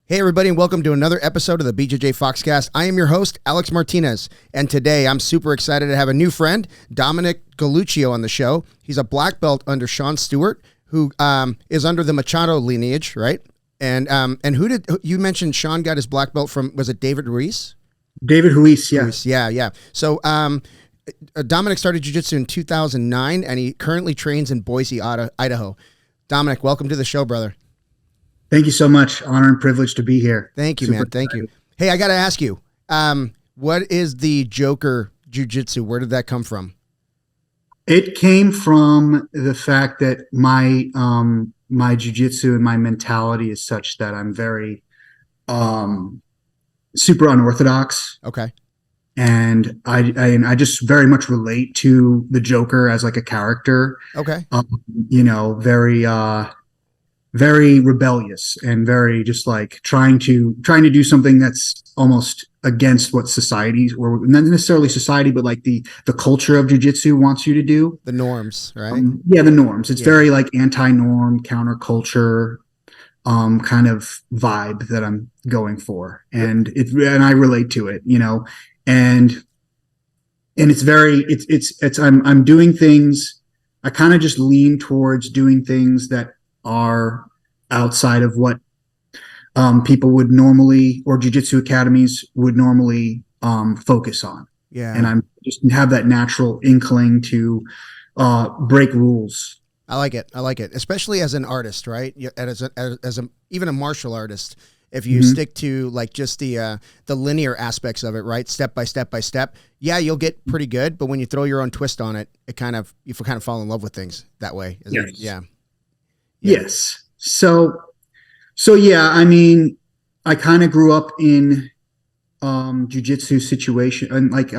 Hey everybody, and welcome to another episode of the BJJ Foxcast. I am your host, Alex Martinez, and today I'm super excited to have a new friend, Dominick Galluccio, on the show. He's a black belt under Sean Stewart, who is under the Machado lineage, right? And who did you mention? Sean got his black belt from? Was it David Ruiz? David Ruiz, yeah. Ruiz, yeah. So Dominick started jiu-jitsu in 2009, and he currently trains in Boise, Idaho. Dominick, welcome to the show, brother. Thank you so much. Honor and privilege to be here. Thank you, man. Thank you. Hey, I got to ask you, what is the Joker Jiu-Jitsu? Where did that come from? It came from the fact that my my jiu-jitsu and my mentality is such that I'm very super unorthodox. Okay. And I just very much relate to the Joker as like a character. Okay. Very rebellious and very just like trying to do something that's almost against what society, or not necessarily society, but like the culture of jiu-jitsu wants you to do. The norms, right? The norms. It's very like anti-norm, counterculture kind of vibe that I'm going for. And I relate to it, and I'm doing things. I kind of just lean towards doing things that are outside of what people would normally, or jiu-jitsu academies would normally focus on. Yeah. And I'm just have that natural inkling to break rules. I like it, especially as an artist, right? As even a martial artist, if you stick to like just the linear aspects of it, right? Step by step by step. Yeah, you'll get pretty good, but when you throw your own twist on it, you kind of fall in love with things that way. Yes. Yeah. Yes. So yeah, I mean, I kind of grew up in jiu-jitsu situation and like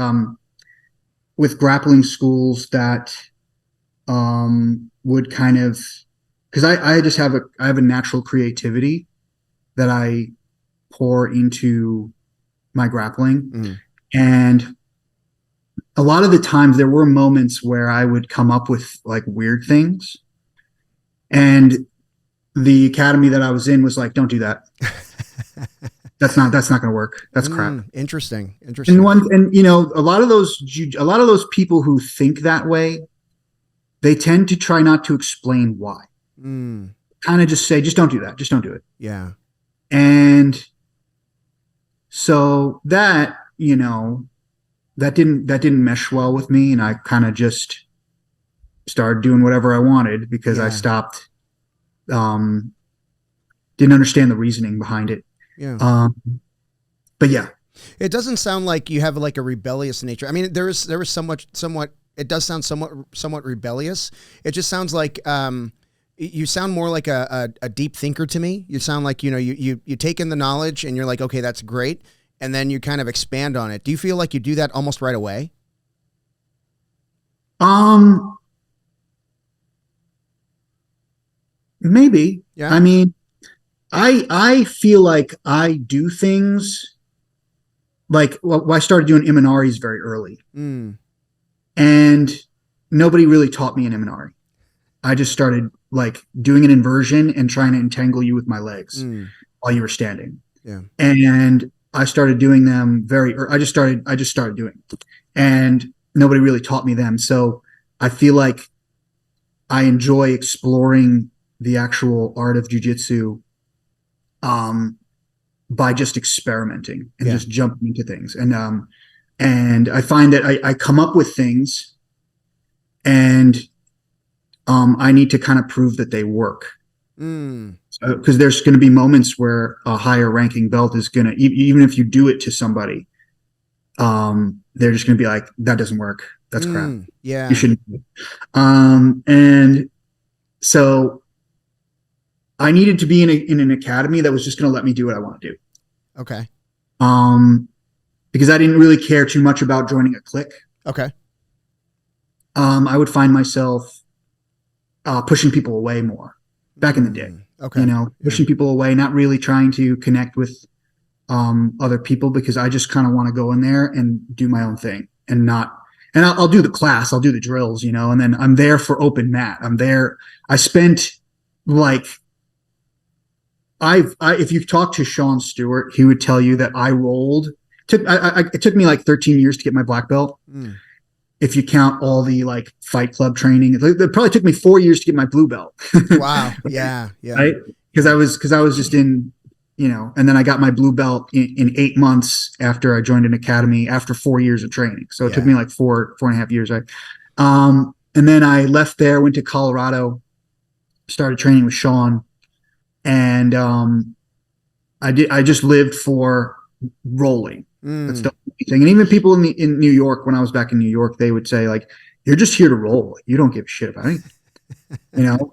with grappling schools that would kind of, because I just have a natural creativity that I pour into my grappling. And a lot of the times there were moments where I would come up with like weird things. And the academy that I was in was like, don't do that. That's not going to work. That's crap. Interesting. And a lot of those people who think that way, they tend to try not to explain why. Kind of just say, just don't do that. Just don't do it. Yeah. And so that, that didn't mesh well with me. And I kind of just started doing whatever I wanted because I stopped, didn't understand the reasoning behind it. Yeah. But yeah, it doesn't sound like you have like a rebellious nature. I mean, there is somewhat, it does sound somewhat rebellious. It just sounds like, you sound more like a deep thinker to me. You sound like, you take in the knowledge and you're like, okay, that's great. And then you kind of expand on it. Do you feel like you do that almost right away? Maybe. Yeah. I mean, I feel like I do things like, well, I started doing Imanari's very early. And nobody really taught me an Imanari. I just started like doing an inversion and trying to entangle you with my legs while you were standing. Yeah. And I started doing them I just started doing it. And nobody really taught me them. So I feel like I enjoy exploring the actual art of jiu-jitsu by just experimenting and just jumping into things. And I find that I come up with things and I need to kind of prove that they work. Because there's going to be moments where a higher ranking belt is going to, even if you do it to somebody, they're just going to be like, that doesn't work. That's crap. Yeah. You shouldn't do it. And so I needed to be in an academy that was just going to let me do what I want to do. Okay. Because I didn't really care too much about joining a clique. Okay. I would find myself pushing people away more back in the day. Okay. Pushing people away, not really trying to connect with other people because I just kind of want to go in there and do my own thing and I'll do the class, I'll do the drills, and then I'm there for open mat. I'm there. I spent like if you talk to Sean Stewart, he would tell you that I rolled. It took me like 13 years to get my black belt. If you count all the like Fight Club training, it probably took me 4 years to get my blue belt. Wow. Yeah. Right. Because I was just in, and then I got my blue belt in 8 months after I joined an academy after 4 years of training. So it took me like 4.5 years. Right. And then I left there, went to Colorado, started training with Sean, and I just lived for rolling. That's the only thing. And even people in New York, when I was back in New York, they would say like, "You're just here to roll. Like, you don't give a shit about anything."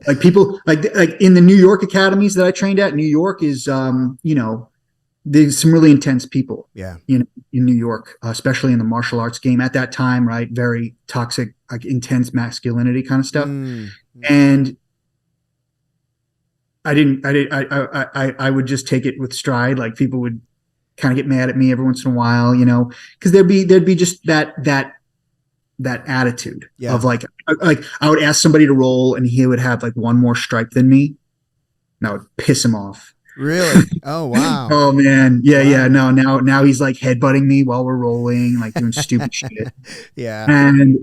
Like people like in the New York academies that I trained at. New York is there's some really intense people. Yeah. In New York, especially in the martial arts game at that time, right? Very toxic, like intense masculinity kind of stuff. And I would just take it with stride. Like people would kind of get mad at me every once in a while, because there'd be just that attitude of like I would ask somebody to roll and he would have like one more stripe than me, and I would piss him off. Really? Oh, wow. Oh man. Yeah. Wow. Yeah. No, now he's like headbutting me while we're rolling, like doing stupid shit. Yeah. And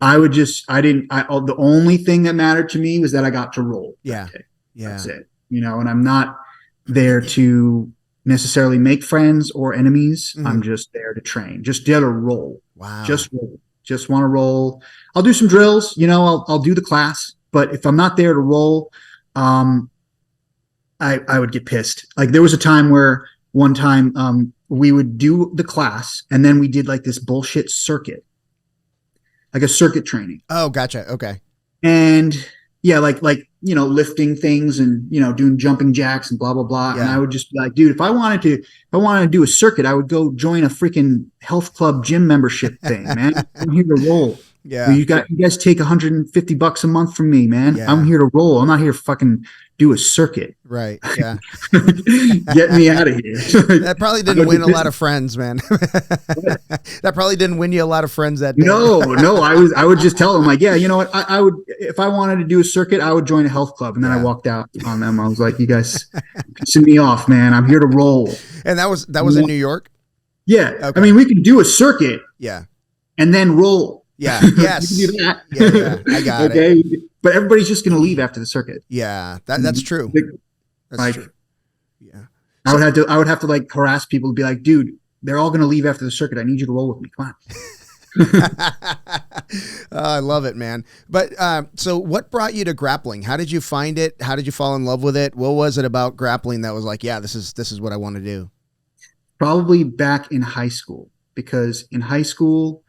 the only thing that mattered to me was that I got to roll. Yeah. Yeah. That's it. And I'm not there to necessarily make friends or enemies. I'm just there to train, just there to roll. Wow. Just roll. Just want to roll. I'll do some drills, I'll do the class, but if I'm not there to roll, I would get pissed. Like there was a time where one time we would do the class and then we did like this bullshit circuit, like a circuit training. Oh, gotcha. Okay. And yeah, like lifting things and doing jumping jacks and blah blah blah. Yeah. And I would just be like, dude, if I wanted to do a circuit, I would go join a freaking health club gym membership thing, man. I'm here to roll. Yeah. You guys take $150 a month from me, man. Yeah. I'm here to roll. I'm not here to fucking do a circuit. Right. Yeah. Get me out of here. That probably didn't win a lot of friends, man. That probably didn't win you a lot of friends that day. No. I would just tell them like, yeah, you know what? I would, if I wanted to do a circuit, I would join a health club. And then I walked out on them. I was like, you guys pissing me off, man. I'm here to roll. And that was in New York? Yeah. Okay. I mean, we can do a circuit. Yeah. And then roll. Yeah. Yes. You can do that. Yeah. I got it. But everybody's just going to leave after the circuit. Yeah, that's true. That's true. Yeah. I would have to like harass people to be like, dude, they're all going to leave after the circuit. I need you to roll with me. Come on. I love it, man. But so what brought you to grappling? How did you find it? How did you fall in love with it? What was it about grappling that was like, yeah, this is what I want to do? Probably back in high school, because in high school,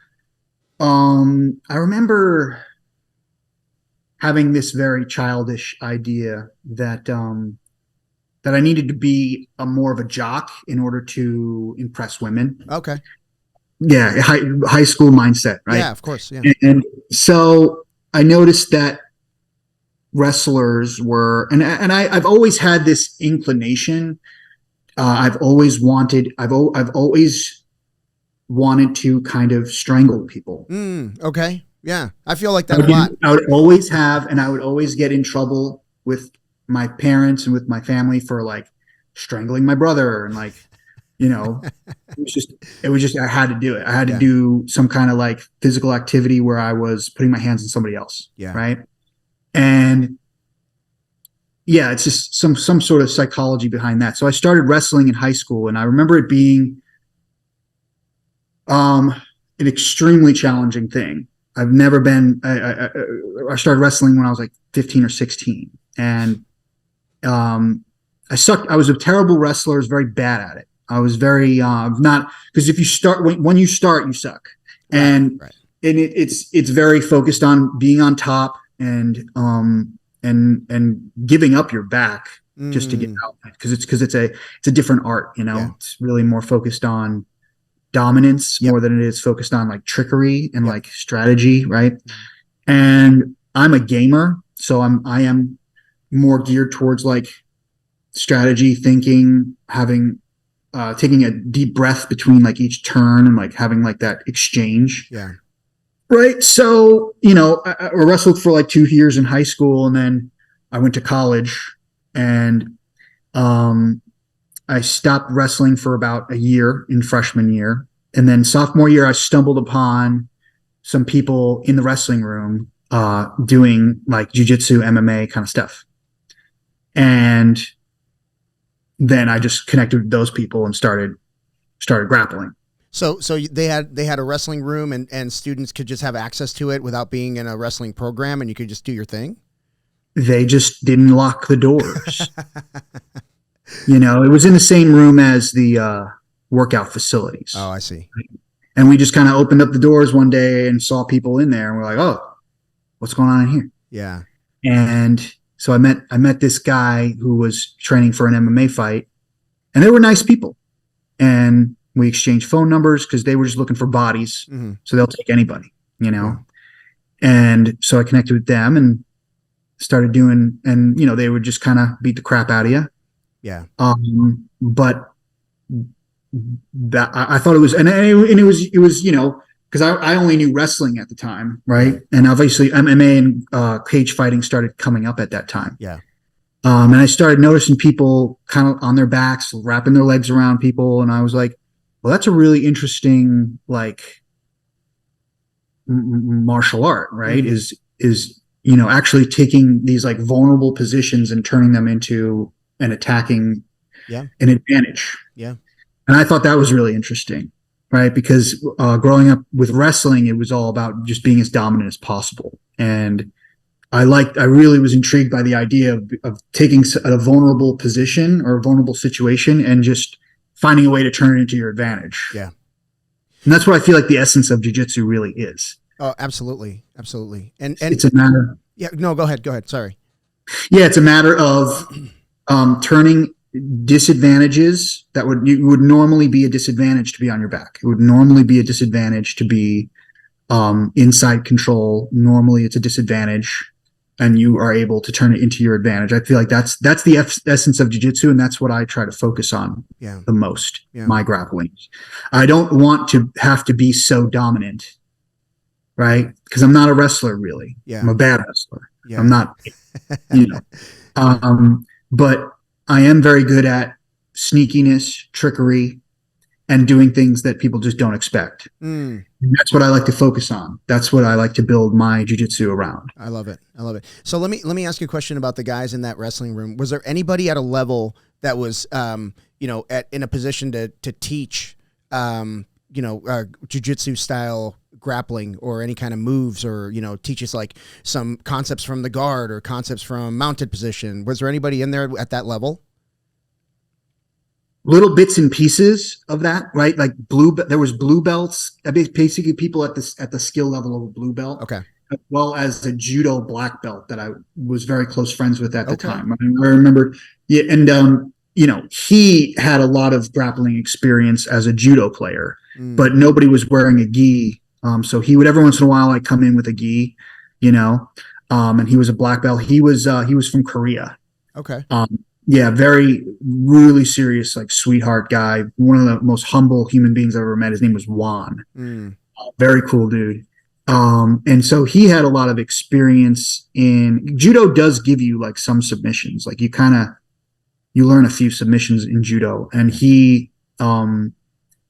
I remember having this very childish idea that I needed to be more of a jock in order to impress women. Okay. Yeah, high school mindset, right? Yeah, of course. Yeah. And so I noticed that wrestlers were, and I've always had this inclination. I've always wanted to kind of strangle people. Okay. Yeah, I feel like that a lot. I would always have, and I would always get in trouble with my parents and with my family for like strangling my brother, and like, it was just I had to do it. I had to do some kind of like physical activity where I was putting my hands on somebody else. Yeah. Right. And yeah, it's just some sort of psychology behind that. So I started wrestling in high school, and I remember it being an extremely challenging thing. I've never been, I started wrestling when I was like 15 or 16, and I sucked. I was a terrible wrestler. I was very bad at it. I was very, not, because if you start, when you start, you suck. And it's very focused on being on top and giving up your back just to get out, because it's a different art, It's really more focused on dominance more than it is focused on like trickery and like strategy, right? And I'm a gamer, so I am more geared towards like strategy thinking, having taking a deep breath between like each turn and like having like that exchange. Yeah. Right. So, I wrestled for like 2 years in high school, and then I went to college, and I stopped wrestling for about a year in freshman year. And then sophomore year, I stumbled upon some people in the wrestling room doing like jujitsu, MMA kind of stuff. And then I just connected with those people and started grappling. So they had a wrestling room and students could just have access to it without being in a wrestling program, and you could just do your thing? They just didn't lock the doors. It was in the same room as the workout facilities. Oh, I see. And we just kind of opened up the doors one day and saw people in there, and we're like, oh, what's going on in here? Yeah. And so I met this guy who was training for an MMA fight, and they were nice people. And we exchanged phone numbers because they were just looking for bodies. Mm-hmm. So they'll take anybody, Yeah. And so I connected with them and started doing, and they would just kind of beat the crap out of you. Yeah. But that I thought it was, and it was, because I only knew wrestling at the time, right? And obviously MMA and cage fighting started coming up at that time. Yeah. And I started noticing people kind of on their backs, wrapping their legs around people, and I was like, well, that's a really interesting like martial art, right? Mm-hmm. Is actually taking these like vulnerable positions and turning them into an attacking an advantage. Yeah. And I thought that was really interesting, right? Because growing up with wrestling, it was all about just being as dominant as possible. And I really was intrigued by the idea of taking a vulnerable position or a vulnerable situation and just finding a way to turn it into your advantage. Yeah. And that's what I feel like the essence of jiu-jitsu really is. Oh, absolutely. Absolutely. And it's a matter. Yeah, no, go ahead. Sorry. Yeah. It's a matter of turning disadvantages that would normally be a disadvantage to be on your back. It would normally be a disadvantage to be inside control. Normally it's a disadvantage, and you are able to turn it into your advantage. I feel like that's the essence of jiu-jitsu, and that's what I try to focus on the most, my grappling. I don't want to have to be so dominant, right? Because I'm not a wrestler, really. Yeah. I'm a bad wrestler. Yeah. I'm not, but I am very good at sneakiness, trickery, and doing things that people just don't expect. And that's what I like to focus on. That's what I like to build my jiu-jitsu around. I love it. So let me ask you a question about the guys in that wrestling room. Was there anybody at a level that was, in a position to teach, jiu-jitsu style grappling or any kind of moves, or, teach us like some concepts from the guard or concepts from mounted position? Was there anybody in there at that level? Little bits and pieces of that, right? Like there was blue belts, basically people at the skill level of a blue belt. Okay. As well as a judo black belt that I was very close friends with at the time. I remember, and he had a lot of grappling experience as a judo player, but nobody was wearing a gi. So he would every once in a while like come in with a gi, and he was a black belt. He was from Korea. Okay. Yeah, really serious, like sweetheart guy. One of the most humble human beings I've ever met. His name was Juan. Very cool dude. And so he had a lot of experience in judo. Does give you like some submissions, like you learn a few submissions in judo. And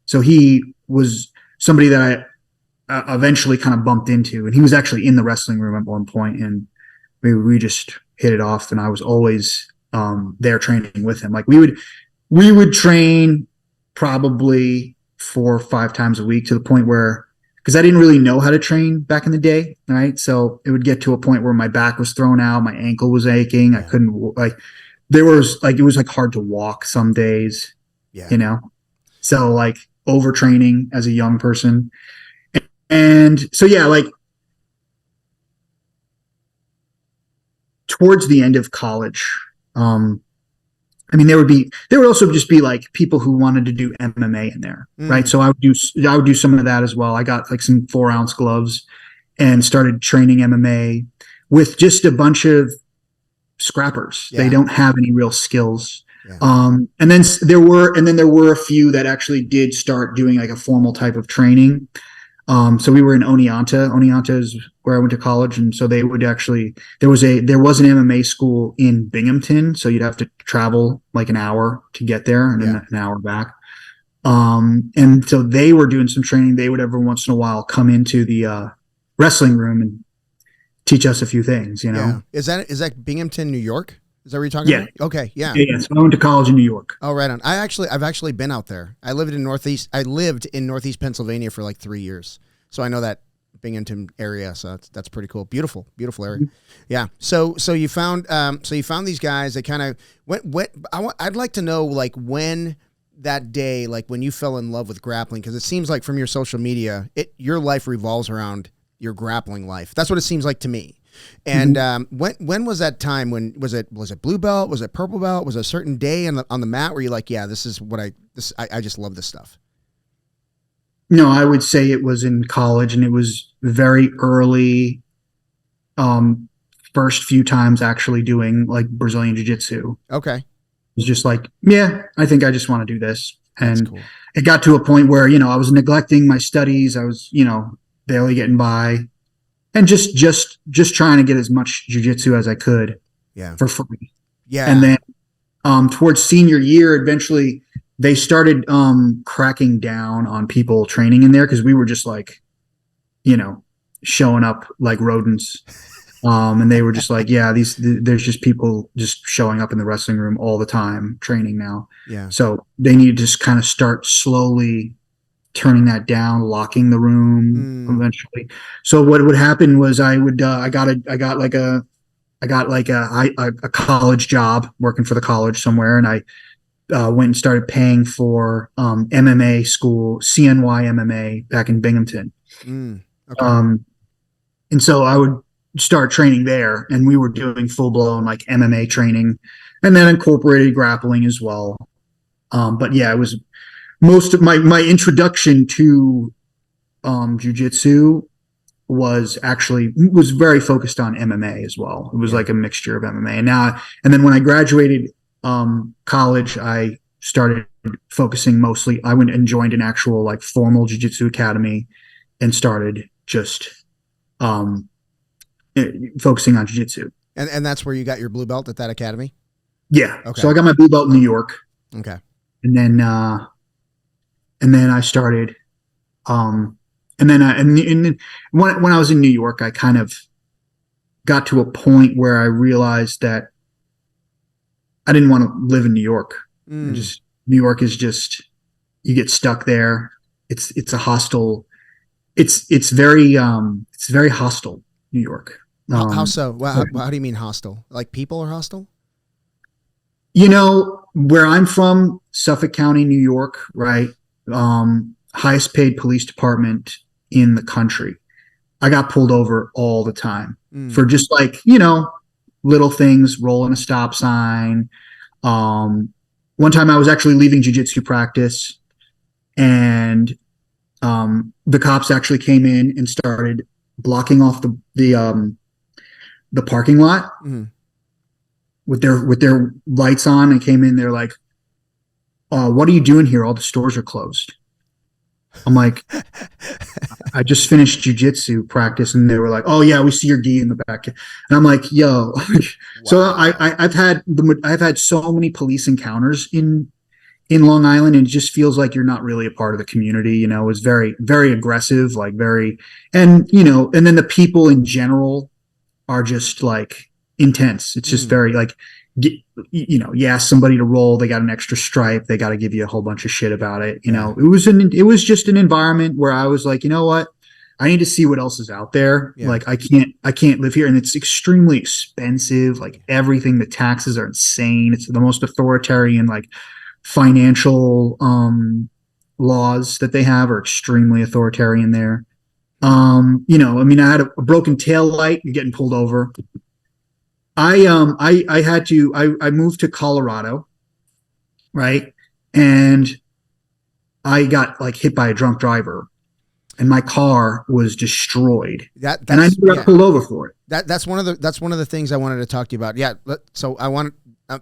so he was somebody that I eventually kind of bumped into, and he was actually in the wrestling room at one point, and we just hit it off. And I was always there training with him. Like we would train probably 4 or 5 times a week, to the point where, because I didn't really know how to train back in the day, right? So it would get to a point where my back was thrown out, my ankle was aching, I couldn't it was like hard to walk some days, so like overtraining as a young person. And so like towards the end of college, there would also just be like people who wanted to do MMA in there, right? So I would do some of that as well. I got like some 4-ounce gloves and started training MMA with just a bunch of scrappers. They don't have any real skills. And then there were a few that actually did start doing like a formal type of training. So we were in Oneonta. Oneonta is where I went to college, and so they would actually there was an MMA school in Binghamton, so you'd have to travel like an hour to get there and then an hour back. And so they were doing some training. They would every once in a while come into the wrestling room and teach us a few things, you know. Yeah. Is that Binghamton, New York? Is that what you're talking about? Okay, yeah. So I went to college in New York. Oh, right on. I've actually been out there. I lived in Northeast Pennsylvania for like 3 years. So I know that Binghamton area. So that's pretty cool. Beautiful area. Mm-hmm. Yeah. So you found these guys. They kind of I'd like to know like when that day, like when you fell in love with grappling, because it seems like from your social media, your life revolves around your grappling life. That's what it seems like to me. And when was that time? When was it blue belt? Was it purple belt? Was it a certain day on the mat where you're like, yeah, this is what I just love this stuff? No, I would say it was in college, and it was very early. First few times actually doing like Brazilian Jiu-Jitsu. Okay. It was just like, yeah, I think I just want to do this. And cool. It got to a point where, you know, I was neglecting my studies. I was, you know, barely getting by. And just trying to get as much jiu-jitsu as I could for free. Yeah. And then towards senior year, eventually they started cracking down on people training in there because we were just like, you know, showing up like rodents. And they were just like, yeah, there's just people just showing up in the wrestling room all the time training now. Yeah. So they need to just kind of start slowly turning that down, locking the room eventually. So what would happen was I got a college job working for the college somewhere, and I went and started paying for MMA school, CNY MMA back in Binghamton. Okay. And so I would start training there, and we were doing full blown like MMA training, and then incorporated grappling as well. But yeah, it was most of my introduction to jiu-jitsu was very focused on MMA as well. It was like a mixture of MMA. And then when I graduated college, I started focusing mostly. I went and joined an actual like formal jiu-jitsu academy and started just focusing on jiu-jitsu. And that's where you got your blue belt, at that academy? Yeah. Okay. So I got my blue belt in New York. Okay. And then I started, and then when I was in New York, I kind of got to a point where I realized that I didn't want to live in New York. New York is just, you get stuck there. It's a hostile. It's very hostile, New York. How so? Well, how do you mean hostile? Like people are hostile? You know, where I'm from, Suffolk County, New York, right? Highest paid police department in the country. I got pulled over all the time for just like, you know, little things, rolling a stop sign. One time I was actually leaving jiu-jitsu practice, and the cops actually came in and started blocking off the parking lot with their lights on, and came in. They're like, what are you doing here? All the stores are closed. I'm like, I just finished jiu-jitsu practice, and they were like, oh yeah, we see your gi in the back. And I'm like, yo. Wow. So I've had so many police encounters in Long Island, and it just feels like you're not really a part of the community. You know, it's very, very aggressive, like and you know, and then the people in general are just like intense. It's just very like, you know, you ask somebody to roll, they got an extra stripe, they got to give you a whole bunch of shit about it. You know, it was just an environment where I was like, you know what, I need to see what else is out there. Yeah. Like I can't live here, and it's extremely expensive. Like everything, the taxes are insane. It's the most authoritarian, like financial laws that they have are extremely authoritarian there. You know, I mean, I had a broken tail light, you're getting pulled over. I moved to Colorado, right? And I got like hit by a drunk driver, and my car was destroyed. And I never got pulled over for it. That's one of the things I wanted to talk to you about. Yeah. So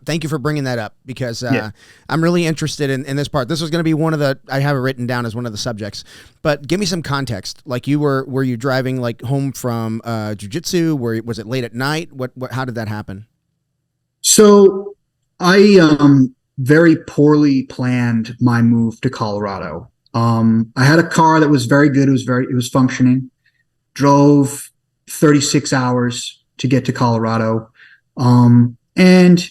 Thank you for bringing that up because Yeah. I'm really interested in this part. This was going to be one of the, I have it written down as one of the subjects, but give me some context. Like were you driving like home from jiu-jitsu? Was it late at night? How did that happen? So I very poorly planned my move to Colorado. I had a car that was very good. It was functioning. Drove 36 hours to get to Colorado. And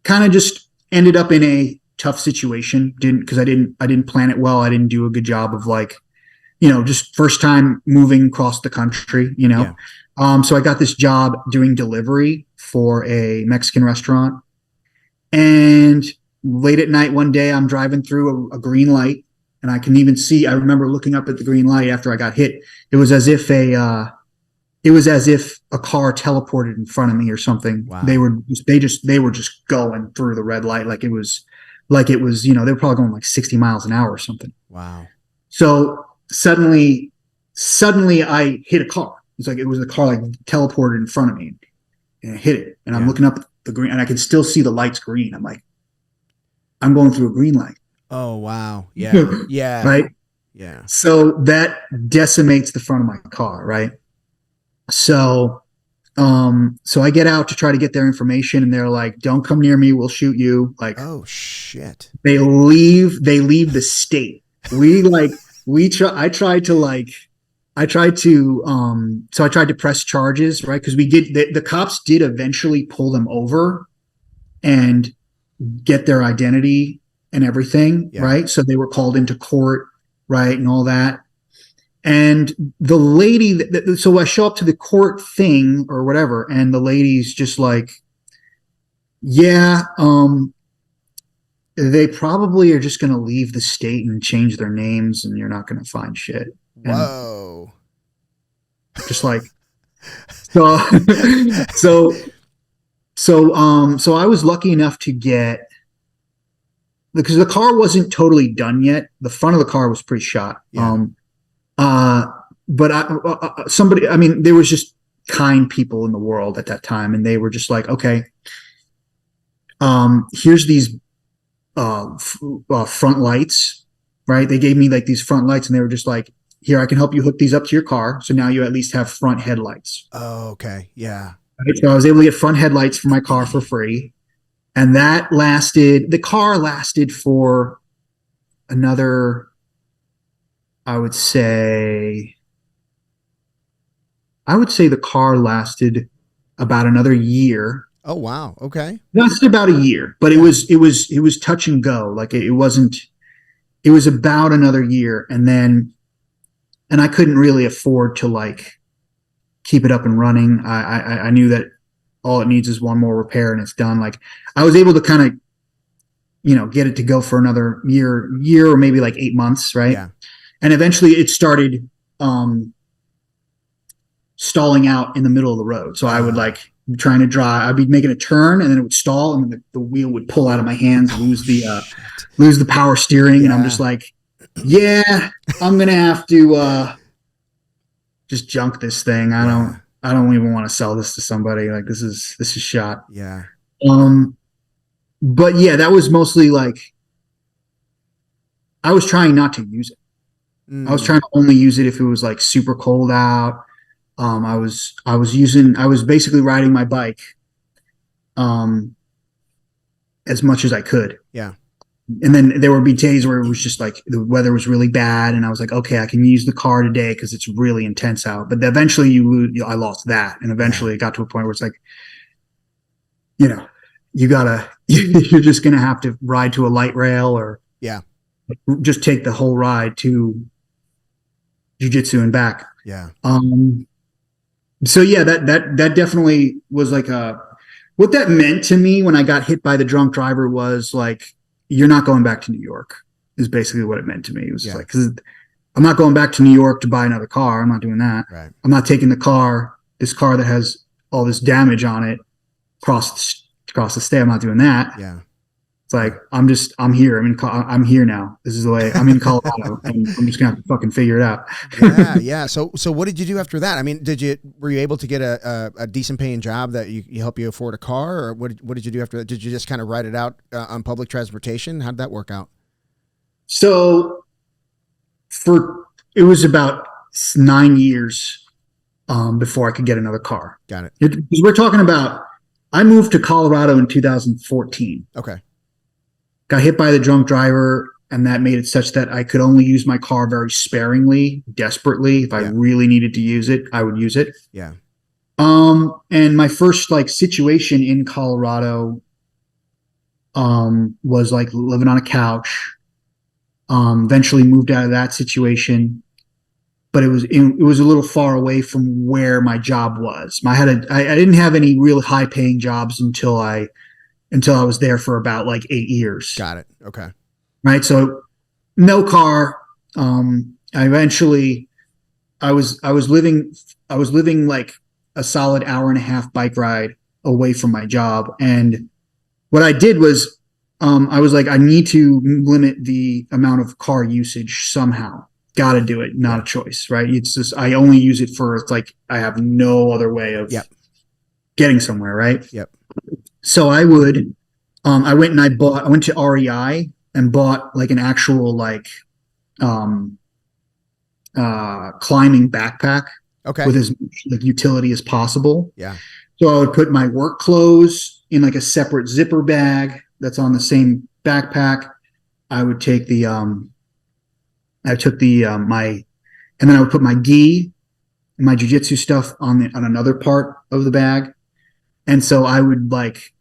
kind of just ended up in a tough situation. Because I didn't plan it well. I didn't do a good job of like, just first time moving across the country, Yeah. So I got this job doing delivery for a Mexican restaurant. And late at night one day, I'm driving through a green light, and I can even see. I remember looking up at the green light after I got hit. It was as if a car teleported in front of me or something. Wow. They were just going through the red light like it was they were probably going like 60 miles an hour or something. Wow. So suddenly I hit a car. It's like it was a car like teleported in front of me, and I hit it. And I'm looking up at the green, and I can still see the lights green. I'm like, I'm going through a green light. Oh wow. Yeah. Yeah. Right. Yeah. So that decimates the front of my car. Right. So I get out to try to get their information, and they're like, "Don't come near me. We'll shoot you." Like, oh shit. They leave the state. I tried to press charges, right? Because the cops did eventually pull them over and get their identity and everything, right? So they were called into court, right? And all that. And the lady, so I show up to the court thing or whatever, and the lady's just like, yeah, they probably are just going to leave the state and change their names, and you're not going to find shit. Whoa. And just like, so I was lucky enough to get, because the car wasn't totally done yet. The front of the car was pretty shot. Yeah. But there was just kind people in the world at that time, and they were just like, okay, here's these front lights, right? They gave me like these front lights, and they were just like, here, I can help you hook these up to your car, so now you at least have front headlights. Oh, okay, yeah. Right? So I was able to get front headlights for my car for free, and the car lasted for another, I would say the car lasted about another year. Oh wow, okay. Lasted about a year, but it was touch and go. Like it was about another year, and I couldn't really afford to like keep it up and running. I knew that all it needs is one more repair and it's done. Like I was able to kind of, get it to go for another year or maybe like 8 months. Right. Yeah. And eventually it started, stalling out in the middle of the road. So I would like trying to drive, I'd be making a turn, and then it would stall, and then the wheel would pull out of my hands, lose the power steering. And I'm just like, yeah, I'm going to have to, just junk this thing. I don't even want to sell this to somebody. Like this is shot. Yeah. But yeah, that was mostly like, I was trying not to use it. I was trying to only use it if it was like super cold out. I was basically riding my bike, as much as I could. Yeah. And then there would be days where it was just like the weather was really bad, and I was like, okay, I can use the car today because it's really intense out. But eventually I lost that, and eventually it got to a point where it's like, you're just gonna have to ride to a light rail, or just take the whole ride to jiu-jitsu and back. Yeah. So yeah, that definitely was like what that meant to me when I got hit by the drunk driver was like, you're not going back to New York, is basically what it meant to me. It was just like, cause I'm not going back to New York to buy another car. I'm not doing that. Right. I'm not taking this car that has all this damage on it across the state. I'm not doing that. Yeah. It's like, I'm here. I'm here now. This is the way. I'm in Colorado, and I'm just gonna have to fucking figure it out. Yeah. So what did you do after that? I mean, were you able to get a decent paying job that you help you afford a car, or what did you do after that? Did you just kind of ride it out on public transportation? How did that work out? So it was about 9 years before I could get another car. Got it. Because we're talking about, I moved to Colorado in 2014. Okay. Got hit by the drunk driver, and that made it such that I could only use my car very sparingly, desperately. If I really needed to use it, I would use it. Yeah. And my first like situation in Colorado was like living on a couch. Eventually moved out of that situation, but it was a little far away from where my job was. I didn't have any real high paying jobs until I was there for about like 8 years. Got it. Okay. Right. So no car. I was living like a solid hour and a half bike ride away from my job. And what I did was, I was like, I need to limit the amount of car usage somehow. Got to do it. Not a choice. Right. It's just, I only use it for, it's like, I have no other way of getting somewhere. Right. Yep. So I went to REI and bought like an actual like climbing backpack with as much like utility as possible. Yeah. So I would put my work clothes in like a separate zipper bag that's on the same backpack. I would take and then I would put my gi and my jiu-jitsu stuff on another part of the bag. And so I would like,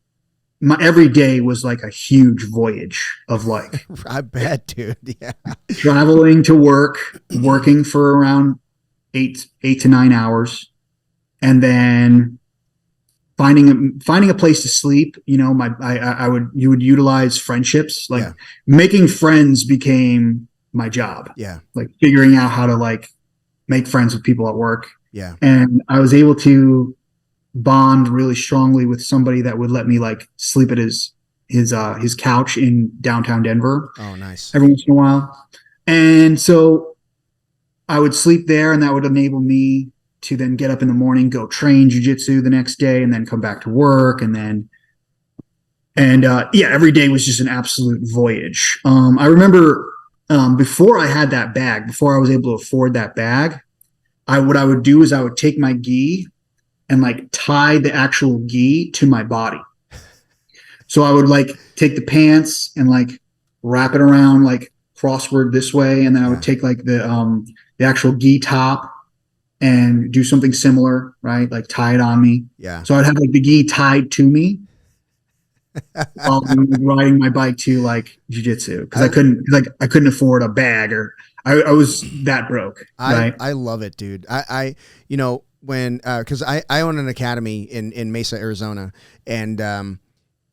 my every day was like a huge voyage of like, I bet, dude. Yeah. Traveling to work, working for around 8 to 9 hours, and then finding a place to sleep. You know, you would utilize friendships, like making friends became my job. Yeah. Like figuring out how to like make friends with people at work. Yeah. And I was able to bond really strongly with somebody that would let me like sleep at his couch in downtown Denver. Oh, nice. Every once in a while. And so I would sleep there, and that would enable me to then get up in the morning, go train jiu-jitsu the next day, and then come back to work. And every day was just an absolute voyage. I remember before I had that bag, before I was able to afford that bag, what I would do is I would take my gi and like tie the actual gi to my body. So I would like take the pants and like wrap it around like crossword this way, and then I would take like the actual gi top and do something similar, right? Like tie it on me. Yeah. So I'd have like the gi tied to me while I'm riding my bike to like jiu-jitsu, because I couldn't afford a bag, or I was that broke. Right? I love it, dude. I when because I own an academy in Mesa, Arizona, and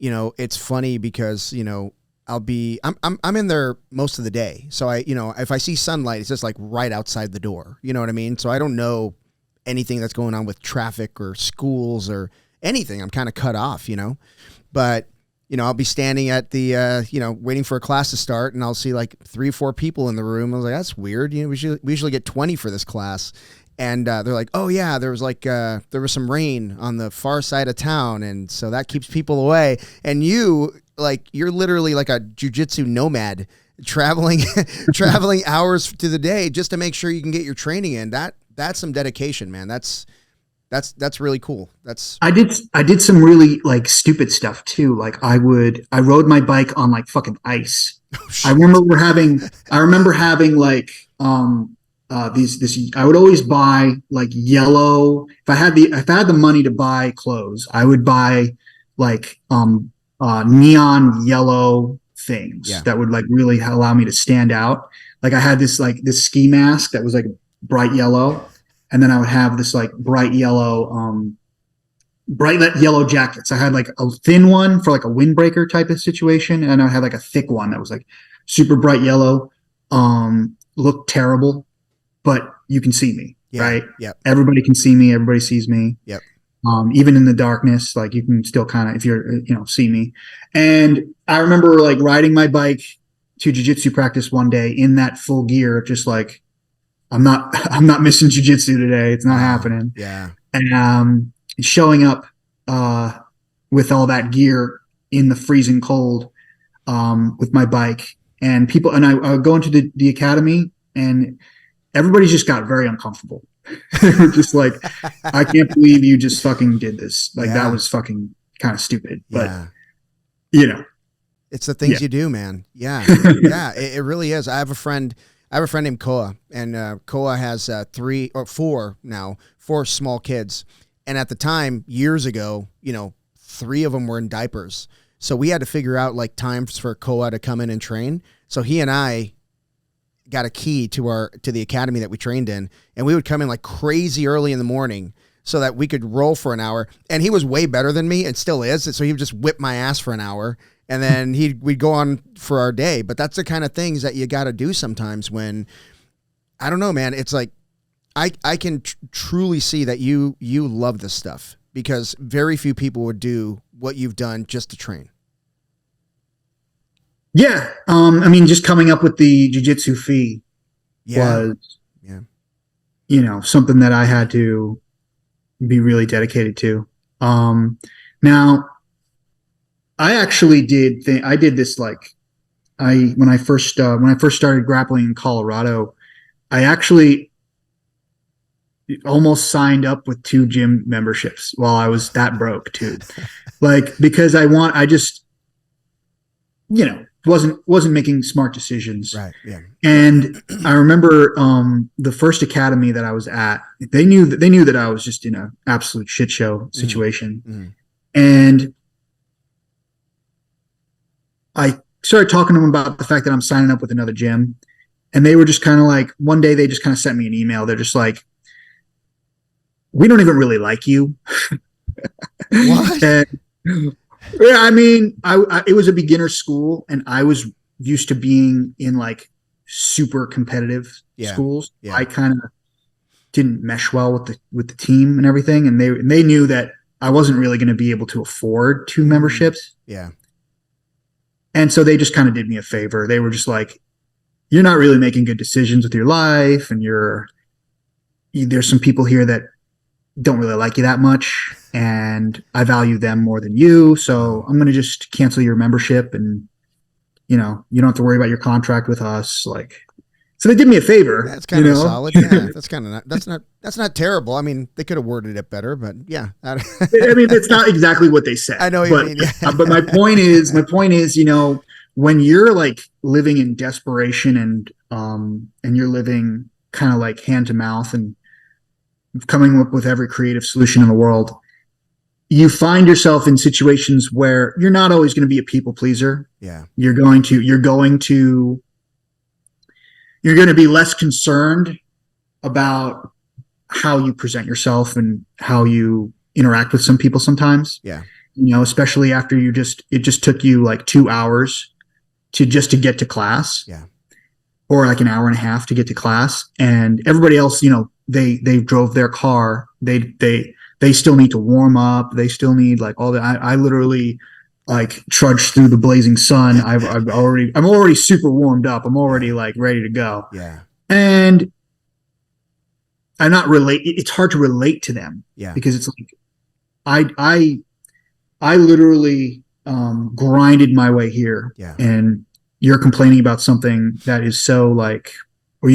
it's funny because I'm in there most of the day, so if I see sunlight, it's just like right outside the door, you know what I mean? So I don't know anything that's going on with traffic or schools or anything. I'm kind of cut off, but I'll be standing at the waiting for a class to start, and I'll see like 3 or 4 people in the room. I was like, that's weird. We usually get 20 for this class. And they're like, oh yeah, there was some rain on the far side of town, and so that keeps people away. And you're literally like a jiu-jitsu nomad, traveling hours to the day just to make sure you can get your training in. That's some dedication, man. That's really cool. I did some really like stupid stuff too. Like I rode my bike on like fucking ice. Oh, I remember having like I would always buy like yellow. If I had the money to buy clothes, I would buy like neon yellow things that would like really allow me to stand out. Like I had this ski mask that was like bright yellow, and then I would have this like bright yellow jackets. I had like a thin one for like a windbreaker type of situation, and I had like a thick one that was like super bright yellow. Looked terrible, but you can see me, right? Yep. Everybody can see me. Everybody sees me. Yep. Even in the darkness, like you can still kind of, if you're, see me. And I remember like riding my bike to jujitsu practice one day in that full gear, just like, I'm not missing jujitsu today. It's not happening. Yeah. And showing up with all that gear in the freezing cold with my bike, and people, and I would go into the academy, and everybody just got very uncomfortable. They were just like, I can't believe you just fucking did this. Like that was fucking kind of stupid. But it's the things you do, man. Yeah. Yeah. It really is. I have a friend named Koa, and Koa has 4 small kids. And at the time, years ago, 3 of them were in diapers. So we had to figure out like times for Koa to come in and train. So he and I got a key to the academy that we trained in, and we would come in like crazy early in the morning so that we could roll for an hour. And he was way better than me and still is. So he would just whip my ass for an hour, and then we'd go on for our day. But that's the kind of things that you got to do sometimes when, I don't know, man, it's like, I can truly see that you love this stuff, because very few people would do what you've done just to train. Yeah. I mean, just coming up with the jiu-jitsu fee was, something that I had to be really dedicated to. Now I actually I did this, like when I first started grappling in Colorado, I actually almost signed up with 2 gym memberships while I was that broke too. Like, because I just, wasn't making smart decisions. Right. Yeah. And I remember the first academy that I was at, they knew that I was just in an absolute shit show situation. Mm-hmm. And I started talking to them about the fact that I'm signing up with another gym. And they were just kind of like, one day they just kind of sent me an email. They're just like, we don't even really like you. What? And, yeah, I mean, it was a beginner school, and I was used to being in like super competitive schools. Yeah. I kind of didn't mesh well with the team and everything, and they knew that I wasn't really going to be able to afford 2 memberships. Yeah. And so they just kind of did me a favor. They were just like, you're not really making good decisions with your life, and there's some people here that don't really like you that much, and I value them more than you. So I'm going to just cancel your membership, and, you don't have to worry about your contract with us. Like, so they did me a favor. That's kind of solid. Yeah. That's not terrible. I mean, they could have worded it better, but yeah. I mean, it's not exactly what they said. I know what you mean. Yeah. But my point is, when you're like living in desperation and you're living kind of like hand to mouth and coming up with every creative solution in the world, you find yourself in situations where you're not always going to be a people pleaser. Yeah. You're going to be less concerned about how you present yourself and how you interact with some people sometimes. Yeah. Especially after it just took you like 2 hours to get to class. Yeah. Or like an hour and a half to get to class, and everybody else, they drove their car. They still need to warm up. They still need like all that. I literally like trudged through the blazing sun. I'm already super warmed up. I'm already like ready to go. Yeah. And it's hard to relate to them. Yeah. Because it's like, I literally grinded my way here. Yeah. And you're complaining about something that is so like, or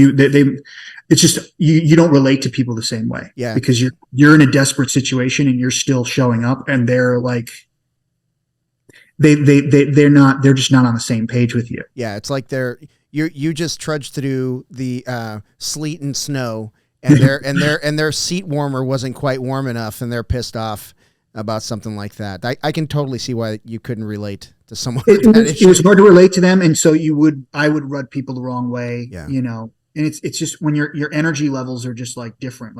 it's just, you don't relate to people the same way. Yeah. Because you're in a desperate situation and you're still showing up, and they're like, they're just not on the same page with you. Yeah. It's like you just trudged through the sleet and snow, and their seat warmer wasn't quite warm enough, and they're pissed off about something like that. I can totally see why you couldn't relate to someone with that issue. It was hard to relate to them, and so I would rub people the wrong way. Yeah. And it's just when your energy levels are just like different.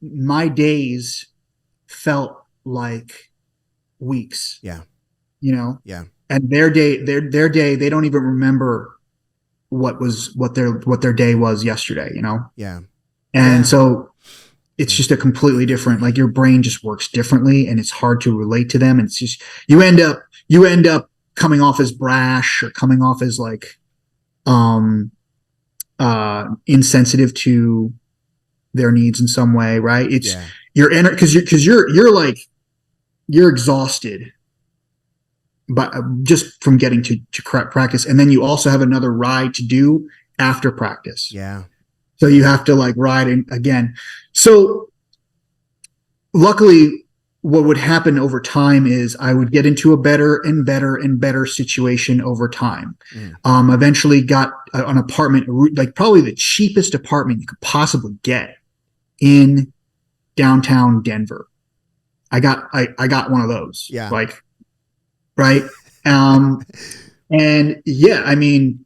My days felt like weeks. Yeah. Yeah. And their day, they don't even remember what their day was yesterday. Yeah. And so it's just a completely different, like your brain just works differently and it's hard to relate to them. And it's just, you end up coming off as brash or coming off as like, insensitive to their needs in some way. Right. It's, you're you're exhausted, but just from getting to practice. And then you also have another ride to do after practice. Yeah. So you have to like ride in again. So luckily what would happen over time is I would get into a better and better and better situation over time. Eventually got an apartment, like probably the cheapest apartment you could possibly get in downtown Denver. I got one of those. Yeah. Like, right. And yeah, I mean,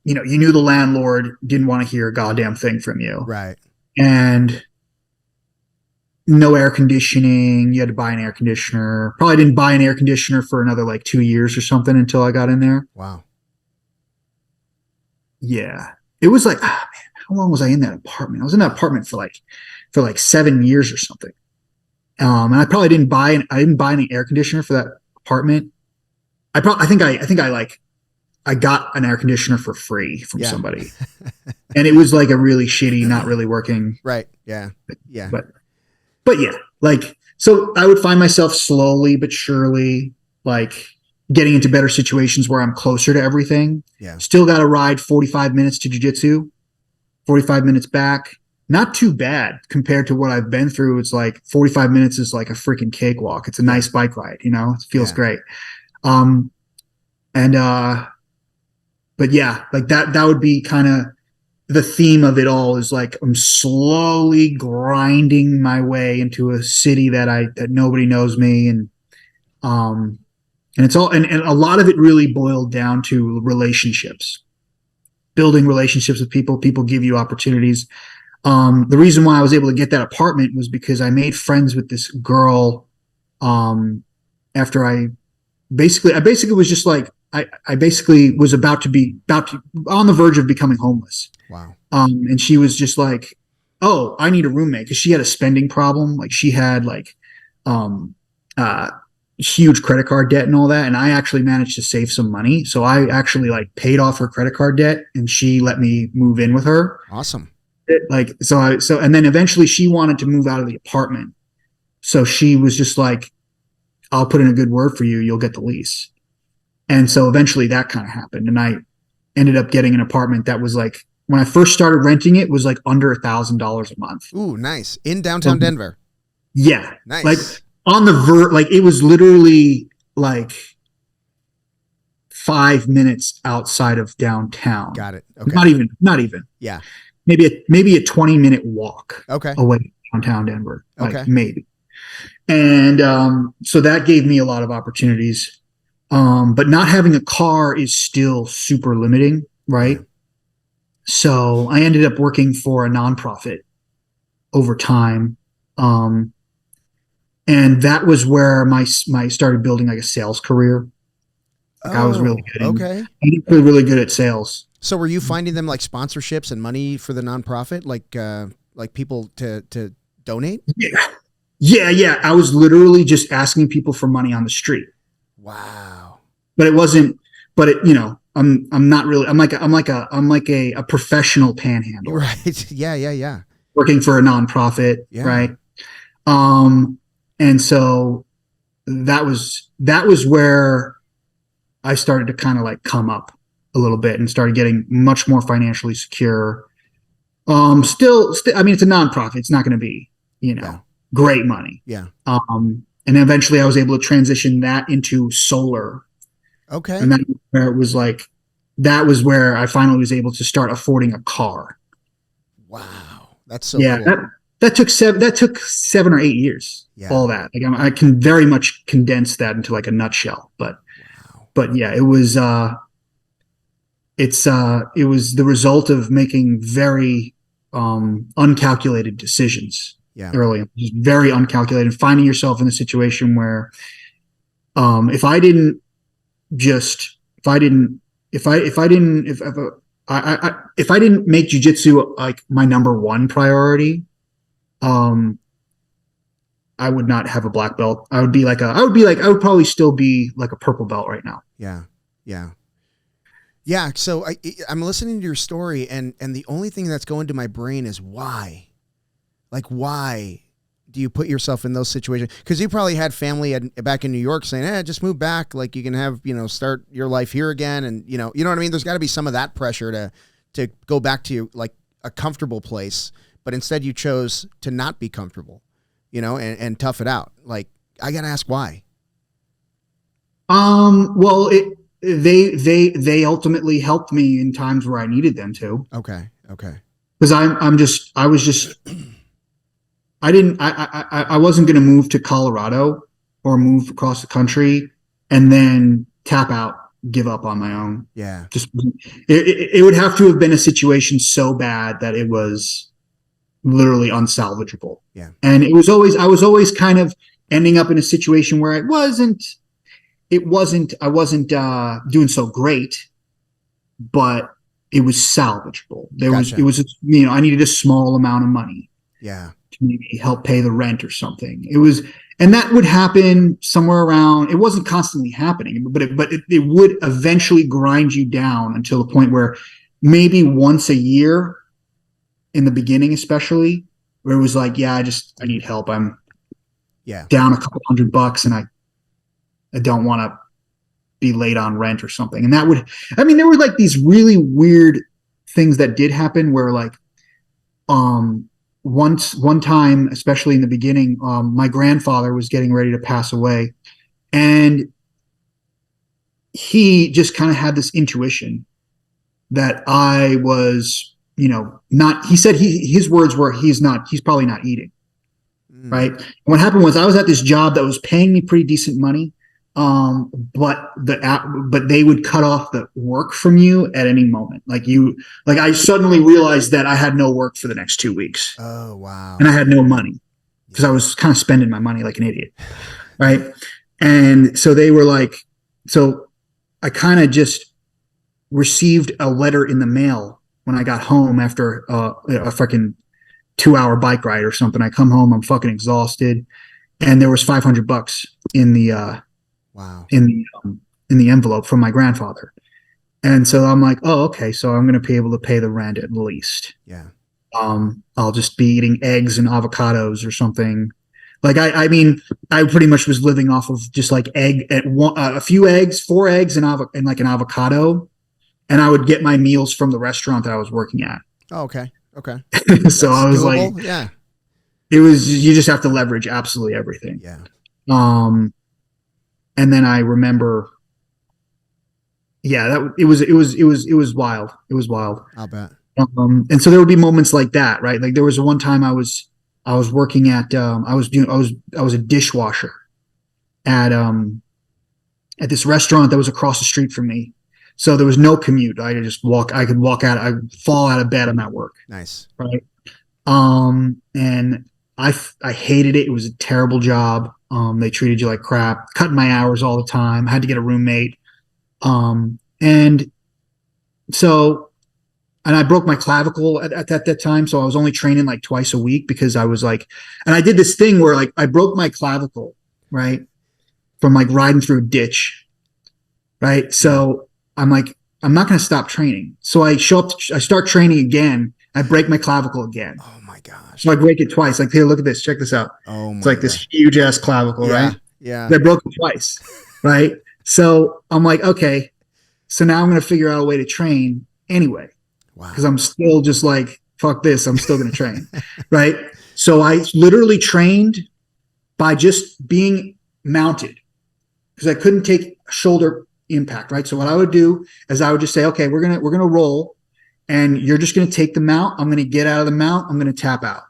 you know, you knew the landlord didn't want to hear a goddamn thing from you. Right. And no air conditioning. You had to buy an air conditioner. Probably didn't buy an air conditioner for another like 2 years or something until I got in there. Wow. Yeah. It was like, man, how long was I in that apartment? I was in that apartment for like 7 years or something. And I probably didn't buy any air conditioner for that apartment. I got an air conditioner for free from somebody. And it was like a really shitty, not really working. Right. Yeah. Yeah. But yeah, like, so I would find myself slowly but surely like getting into better situations where I'm closer to everything. Yeah. Still got to ride 45 minutes to jiu-jitsu, 45 minutes back. Not too bad compared to what I've been through. It's like 45 minutes is like a freaking cakewalk. It's a nice bike ride, you know, it feels great. But yeah, like that would be kind of the theme of it all, is like I'm slowly grinding my way into a city that nobody knows me. And it's all, and a lot of it really boiled down to relationships, building relationships with people. People give you opportunities. The reason why I was able to get that apartment was because I made friends with this girl. After I basically was just like, I basically was about to on the verge of becoming homeless. Wow. And she was just like, oh, I need a roommate, because she had a spending problem. Like she had like, huge credit card debt and all that. And I actually managed to save some money. So I actually like paid off her credit card debt and she let me move in with her. Awesome. And then eventually she wanted to move out of the apartment. So she was just like, I'll put in a good word for you. You'll get the lease. And so eventually that kind of happened. And I ended up getting an apartment that was like, when I first started renting it, was like under $1,000 a month. Ooh, nice. In downtown Denver. Yeah. Nice. Like on the like it was literally like 5 minutes outside of downtown. Got it. Okay. Not even. Yeah. Maybe a 20-minute walk. Okay. Away from downtown Denver. Like okay. Maybe. And so that gave me a lot of opportunities. But not having a car is still super limiting, right? So I ended up working for a nonprofit over time. And that was where my started building like a sales career. Like I was really good. Okay. Really good at sales. So were you finding them like sponsorships and money for the nonprofit? Like people to donate? Yeah. I was literally just asking people for money on the street. Wow. But it wasn't, you know, I'm not really, I'm like a professional panhandler. Right. Yeah. Working for a nonprofit. Yeah. Right. And so that was where I started to kind of like come up a little bit and started getting much more financially secure. Still, I mean, it's a nonprofit. It's not going to be, you know, great money. Yeah. And eventually I was able to transition that into solar. Okay. And that was where I finally was able to start affording a car. Wow. That's so cool. That took 7 or 8 years. Yeah. All that. Like I can very much condense that into like a nutshell, but yeah, it was the result of making very uncalculated decisions. Yeah. Early on. Just very uncalculated, finding yourself in a situation where if I didn't make jiu-jitsu like my number one priority, I would not have a black belt. I would probably still be like a purple belt right now. Yeah. Yeah. Yeah. So I'm listening to your story, and the only thing that's going to my brain is why? Like, why do you put yourself in those situations? Because you probably had family back in New York saying, just move back. Like, you can have, start your life here again. And, you know what I mean? There's got to be some of that pressure to go back to like a comfortable place. But instead you chose to not be comfortable, and tough it out. Like, I got to ask why. Well, they ultimately helped me in times where I needed them to. Okay. Because I wasn't going to move to Colorado or move across the country and then tap out, give up on my own. Yeah. Just it would have to have been a situation so bad that it was literally unsalvageable. Yeah. And I was always kind of ending up in a situation where I wasn't doing so great, but it was salvageable. I needed a small amount of money. Yeah. To maybe help pay the rent or something. And that would happen somewhere around, it wasn't constantly happening, but it would eventually grind you down until the point where maybe once a year in the beginning, especially, where it was like, I need help. I'm down a couple $100 and I don't want to be late on rent or something. And there were like these really weird things that did happen where like, one time, especially in the beginning, my grandfather was getting ready to pass away, and he just kind of had this intuition that I was, not, he said his words were, he's probably not eating. Right. And what happened was I was at this job that was paying me pretty decent money. But they would cut off the work from you at any moment. I suddenly realized that I had no work for the next 2 weeks. Oh, wow. And I had no money because I was kind of spending my money like an idiot. Right. And so they were like, so I kind of just received a letter in the mail when I got home after a fucking 2-hour bike ride or something. I come home, I'm fucking exhausted. And there was $500 in the, wow. In the envelope from my grandfather. And so I'm like, oh, okay. So I'm going to be able to pay the rent at least. Yeah. I'll just be eating eggs and avocados or something. Like, I pretty much was living off of just like a few eggs, 4 eggs and like an avocado. And I would get my meals from the restaurant that I was working at. Oh, okay. Okay. So I was doable. Like, yeah, you just have to leverage absolutely everything. Yeah. And then I remember, it was wild. It was wild. I'll bet. And so there would be moments like that, right? Like there was one time I was working at, I was a dishwasher at this restaurant that was across the street from me. So there was no commute. I could walk out, I fall out of bed. I'm at work. Nice. Right. And I hated it. It was a terrible job. They treated you like crap, cutting my hours all the time. I had to get a roommate. And I broke my clavicle at that time. So I was only training like twice a week because I was like, and I did this thing where like I broke my clavicle, right, from like riding through a ditch. Right. So I'm like, I'm not going to stop training. So I start training again. I break my clavicle again. Oh my gosh. So I break it twice. Like, here, look at this. Check this out. Oh my It's like God. this huge ass clavicle, right? Yeah. I broke it twice. Right. So I'm like, okay, so now I'm going to figure out a way to train anyway. Wow. Because I'm still just like, fuck this. I'm still going to train. Right. So I literally trained by just being mounted because I couldn't take shoulder impact. Right. So what I would do is I would just say, okay, we're going to roll and you're just going to take the mount. I'm going to get out of the mount. I'm going to tap out.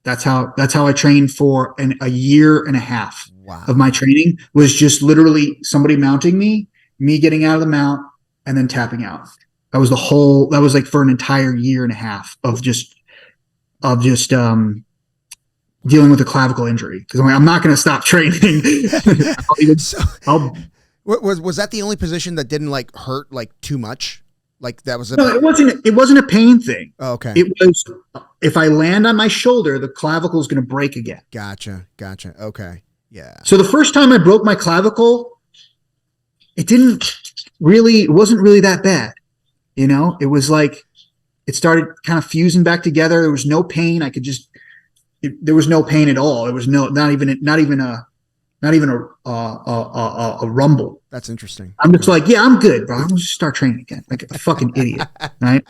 That's how I trained for a year and a half. Wow. Of my training was just literally somebody mounting me getting out of the mount and then tapping out. That was like for an entire year and a half of just dealing with a clavicle injury. Because I'm like, I'm not going to stop training. Was that the only position that didn't like hurt like too much? Like that was No, it wasn't a pain thing. Oh, okay. It was, if I land on my shoulder, the clavicle is going to break again. Gotcha. Okay. Yeah. So the first time I broke my clavicle, it wasn't really that bad. It was like, it started kind of fusing back together. There was no pain. There was no pain at all. There was not even a rumble. That's interesting. I'm just like, yeah, I'm good, bro. I'm gonna just start training again, like a fucking idiot, right?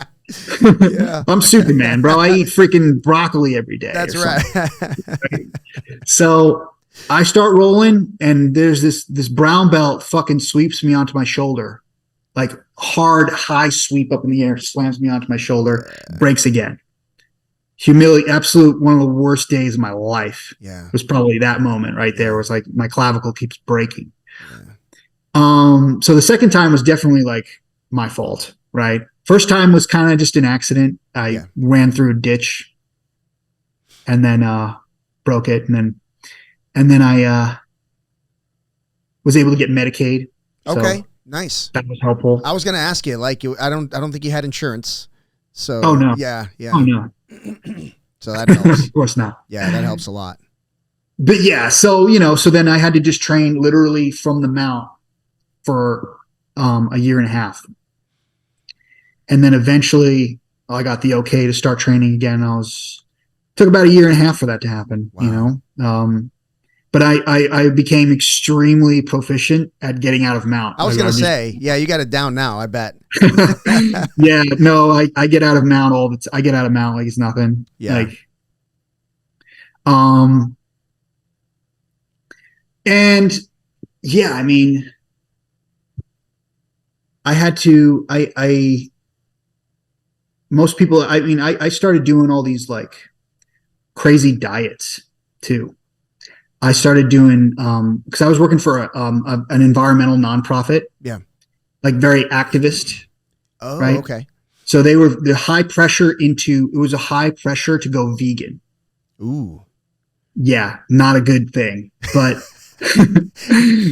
Yeah. I'm Superman, bro. I eat freaking broccoli every day. That's right. So I start rolling, and there's this brown belt fucking sweeps me onto my shoulder, like hard high sweep up in the air, slams me onto my shoulder, breaks again. Absolute one of the worst days of my life. Yeah, was probably that moment right there. It was like my clavicle keeps breaking. Yeah. So the second time was definitely like my fault, right? First time was kind of just an accident. I ran through a ditch and then broke it, and then I was able to get Medicaid. Okay, so nice. That was helpful. I was going to ask you, like, I don't think you had insurance. So oh no, yeah. Oh no. So that helps. Of course not. Yeah, that helps a lot. But yeah, so so then I had to just train literally from the mount for a year and a half. And then eventually I got the okay to start training again. Took about a year and a half for that to happen, Wow. But I became extremely proficient at getting out of mount. I was going to say, yeah, you got it down now, I bet. Yeah, no, I get out of mount I get out of mount like it's nothing. Yeah. Like, and yeah, I mean, most people, I started doing all these like crazy diets too. I started doing, because I was working for an environmental nonprofit. Yeah. Like very activist. Oh, right? Okay. So it was a high pressure to go vegan. Ooh. Yeah. Not a good thing, but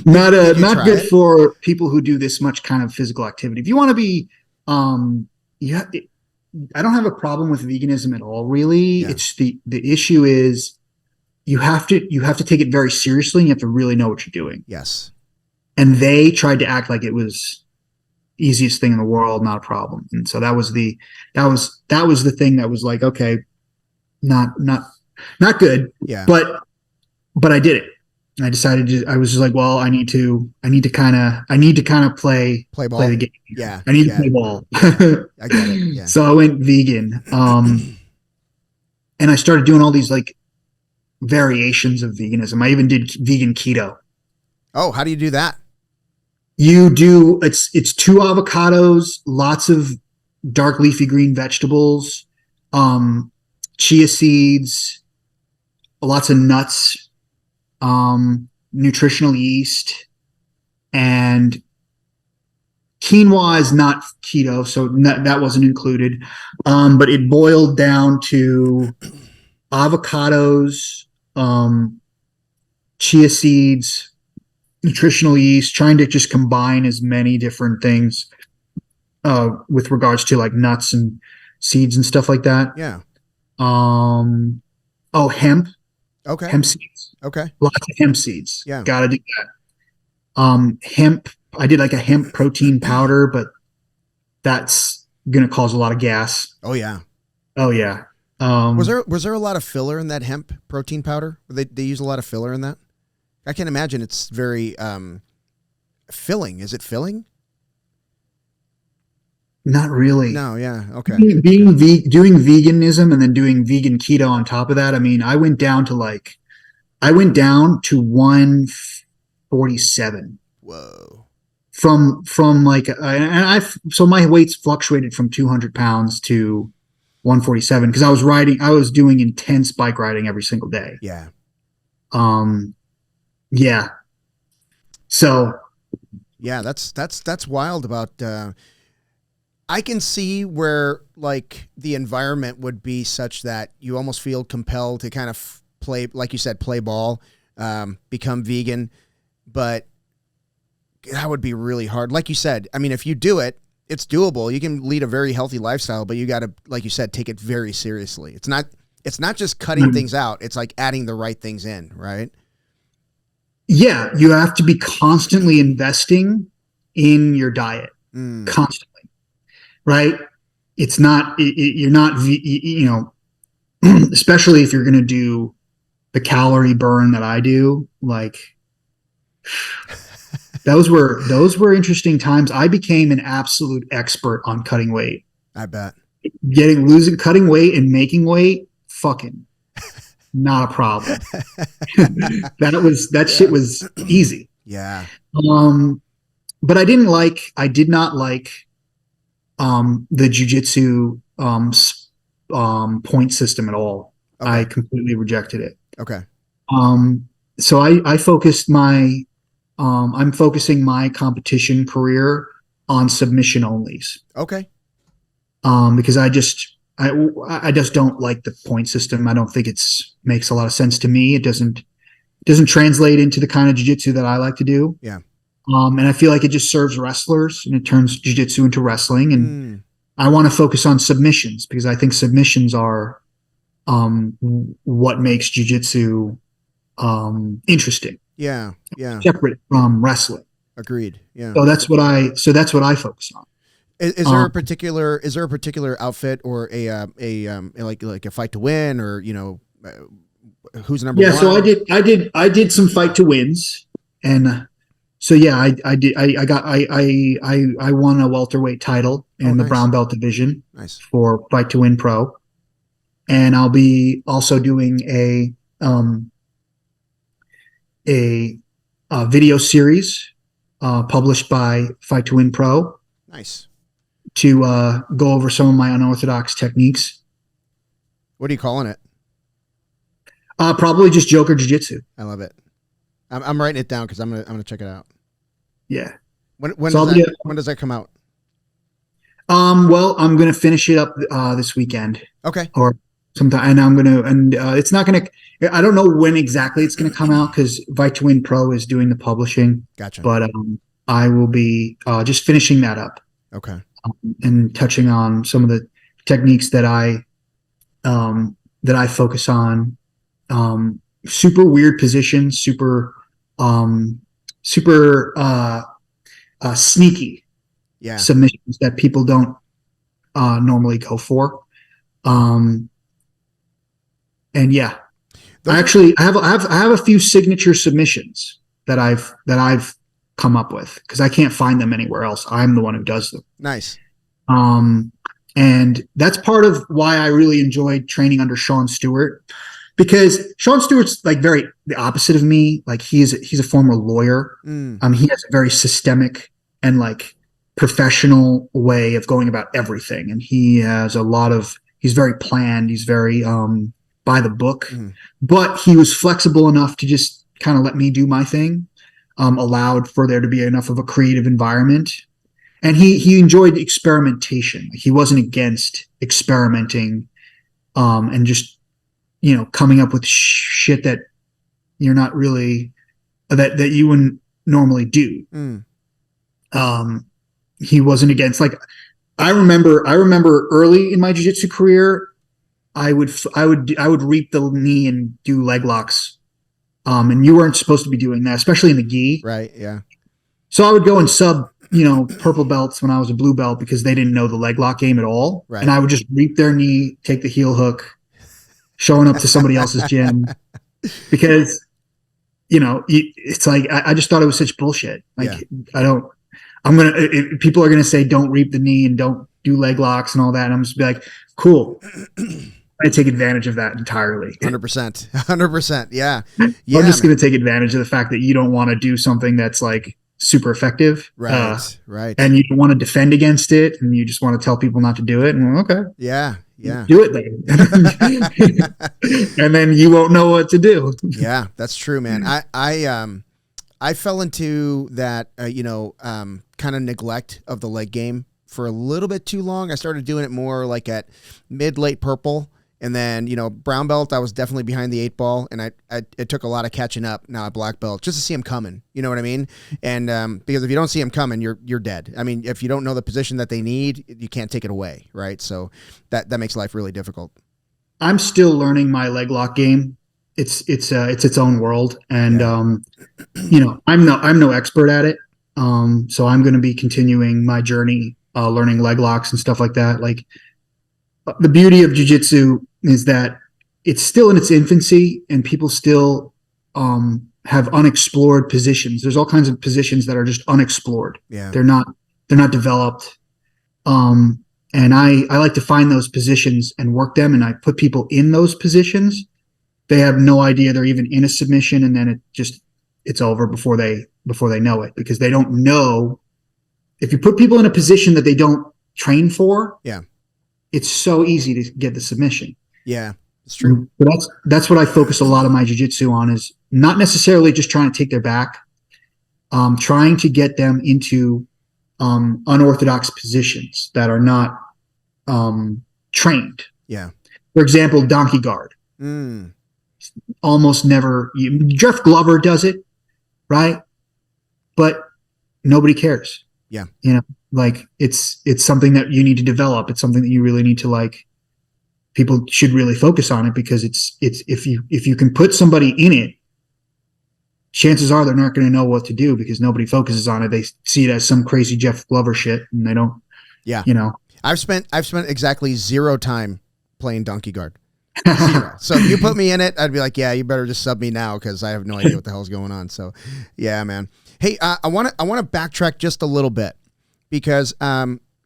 not good for people who do this much kind of physical activity. If you want to be, I don't have a problem with veganism at all, really. Yeah. It's the issue is you have to take it very seriously, and you have to really know what you're doing. Yes. And they tried to act like it was easiest thing in the world, not a problem. And so that was the thing that was like, okay, not good. Yeah. But I did it. I decided I was just like, well, I need to kind of play ball. Play the game. Yeah. I need to play ball. Yeah. I get it. Yeah. So I went vegan. And I started doing all these like variations of veganism. I even did vegan keto. Oh, how do you do that? It's 2 avocados, lots of dark leafy green vegetables, chia seeds, lots of nuts, nutritional yeast, and quinoa is not keto, so that wasn't included. But it boiled down to avocados, chia seeds, nutritional yeast, trying to just combine as many different things with regards to like nuts and seeds and stuff like that. Yeah. Hemp. Okay. Hemp seeds. Okay. Lots of hemp seeds. Yeah. Gotta do that. Hemp. I did like a hemp protein powder, but that's gonna cause a lot of gas. Oh yeah. Oh yeah. Was there a lot of filler in that hemp protein powder? They use a lot of filler in that? I can imagine it's very filling. Is it filling? Not really. No, yeah, okay. Doing veganism and then doing vegan keto on top of that. I mean, I went down to 147. Whoa. From like, so my weights fluctuated from 200 pounds to 147 because I was doing intense bike riding every single day. Yeah. Yeah. So. Yeah, that's wild about. I can see where like the environment would be such that you almost feel compelled to kind of play, like you said, play ball, become vegan, but that would be really hard. Like you said, I mean, if you do it, it's doable. You can lead a very healthy lifestyle, but you got to, like you said, take it very seriously. It's not just cutting things out. It's like adding the right things in, right? Yeah, you have to be constantly investing in your diet, constantly, right? It's not, you're not, especially if you're going to do the calorie burn that I do, like those were interesting times. I became an absolute expert on cutting weight. I bet. Cutting weight and making weight, fucking not a problem. Shit was easy. Yeah. But I did not like the jiu-jitsu point system at all. Okay. I completely rejected it. Okay. So I'm focusing my competition career on submission onlys. Okay. Because I just don't like the point system. I don't think makes a lot of sense to me. It doesn't translate into the kind of jiu-jitsu that I like to do. Yeah. And I feel like it just serves wrestlers and it turns jiu-jitsu into wrestling. And I want to focus on submissions because I think submissions are what makes jiu-jitsu interesting. Yeah. Yeah. Separate from wrestling. Agreed. Yeah. So that's what I focus on. Is there a particular outfit or a like a fight to win or who's number one? Yeah, so I did some fight to wins, and so yeah, I won a welterweight title in the brown belt division. Nice. For Fight to Win Pro, and I'll be also doing a video series published by Fight to Win Pro. Nice. To go over some of my unorthodox techniques. What are you calling it? Probably just Joker Jiu-Jitsu. I love it. I'm writing it down because I'm gonna check it out. Yeah. When does that come out? Well, I'm gonna finish it up this weekend. Okay. Or sometime, and it's not gonna. I don't know when exactly it's gonna come out because Fight to Win Pro is doing the publishing. Gotcha. But I will be just finishing that up. Okay. And touching on some of the techniques that I focus on, super weird positions, super sneaky submissions that people don't normally go for, and yeah, I have a few signature submissions that I've come up with because I can't find them anywhere else. I'm the one who does them. Nice. And that's part of why I really enjoyed training under Sean Stewart because Sean Stewart's like very the opposite of me. Like he's a former lawyer. He has a very systemic and like professional way of going about everything. And he has he's very planned. He's very, by the book, but he was flexible enough to just kind of let me do my thing. Allowed for there to be enough of a creative environment. And he enjoyed experimentation. He wasn't against experimenting and just, coming up with shit that you're not really, that you wouldn't normally do. He wasn't against, like, I remember early in my jiu-jitsu career, I would reap the knee and do leg locks. And you weren't supposed to be doing that, especially in the gi. Right. Yeah. So I would go and sub, purple belts when I was a blue belt because they didn't know the leg lock game at all. Right. And I would just reap their knee, take the heel hook, showing up to somebody else's gym because, it's like, I just thought it was such bullshit. Like people are going to say, don't reap the knee and don't do leg locks and all that. And I'm just be like, cool. I take advantage of that entirely. 100%. Yeah. I'm just going to take advantage of the fact that you don't want to do something that's like super effective. Right. And you don't want to defend against it and you just want to tell people not to do it. And okay. Yeah. Do it then. And then you won't know what to do. Yeah, that's true, man. I fell into that, kind of neglect of the leg game for a little bit too long. I started doing it more like at late purple. And then, brown belt, I was definitely behind the 8 ball, and it took a lot of catching up now at black belt just to see him coming. You know what I mean? And because if you don't see him coming, you're dead. I mean, if you don't know the position that they need, you can't take it away, right? So that makes life really difficult. I'm still learning my leg lock game. It's its own world, and I'm no expert at it. So I'm going to be continuing my journey, learning leg locks and stuff like that. Like, the beauty of jiu-jitsu is that it's still in its infancy, and people still have unexplored positions. There's all kinds of positions that are just unexplored. Yeah. They're not developed. And I like to find those positions and work them, and I put people in those positions. They have no idea they're even in a submission, and then it's over before they know it, because they don't know. If you put people in a position that they don't train for, it's so easy to get the submission. Yeah, it's true. But that's what I focus a lot of my jiu-jitsu on, is not necessarily just trying to take their back, trying to get them into unorthodox positions that are not trained. Yeah. For example, donkey guard. Almost never. Jeff Glover does it, right? But nobody cares. Yeah. Like, it's something that you need to develop. It's something that you really need to, like, people should really focus on it, because it's if you can put somebody in it, chances are they're not going to know what to do, because nobody focuses on it. They see it as some crazy Jeff Glover shit, and they don't. Yeah. I've spent exactly 0 time playing donkey guard. 0. So if you put me in it, I'd be like, yeah, you better just sub me now, because I have no idea what the hell's going on. So yeah, man. Hey, I want to backtrack just a little bit, because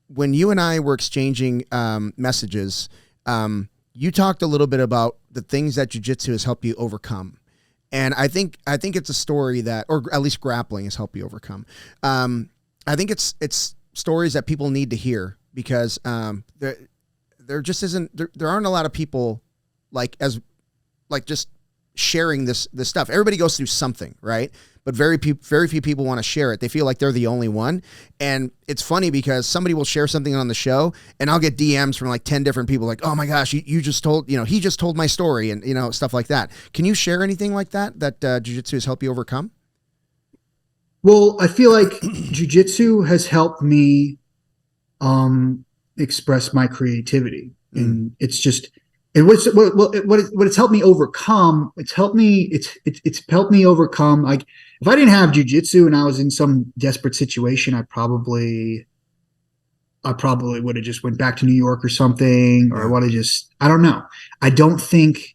when you and I were exchanging messages, you talked a little bit about the things that jiu-jitsu has helped you overcome. And I think it's a story that, or at least grappling has helped you overcome. I think it's stories that people need to hear, because there just isn't, there aren't a lot of people just sharing this stuff. Everybody goes through something, right? But very few people want to share it. They feel like they're the only one. And it's funny, because somebody will share something on the show, and I'll get DMs from like 10 different people, like, oh my gosh, you just told, he just told my story, and stuff like that. Can you share anything like that jiu-jitsu has helped you overcome? Well, I feel like jiu-jitsu has helped me express my creativity, and it's just, and what it's helped me overcome. It's helped me overcome. Like, if I didn't have jiu-jitsu and I was in some desperate situation, I probably would have just went back to New York or something, or would have just, I don't know. I think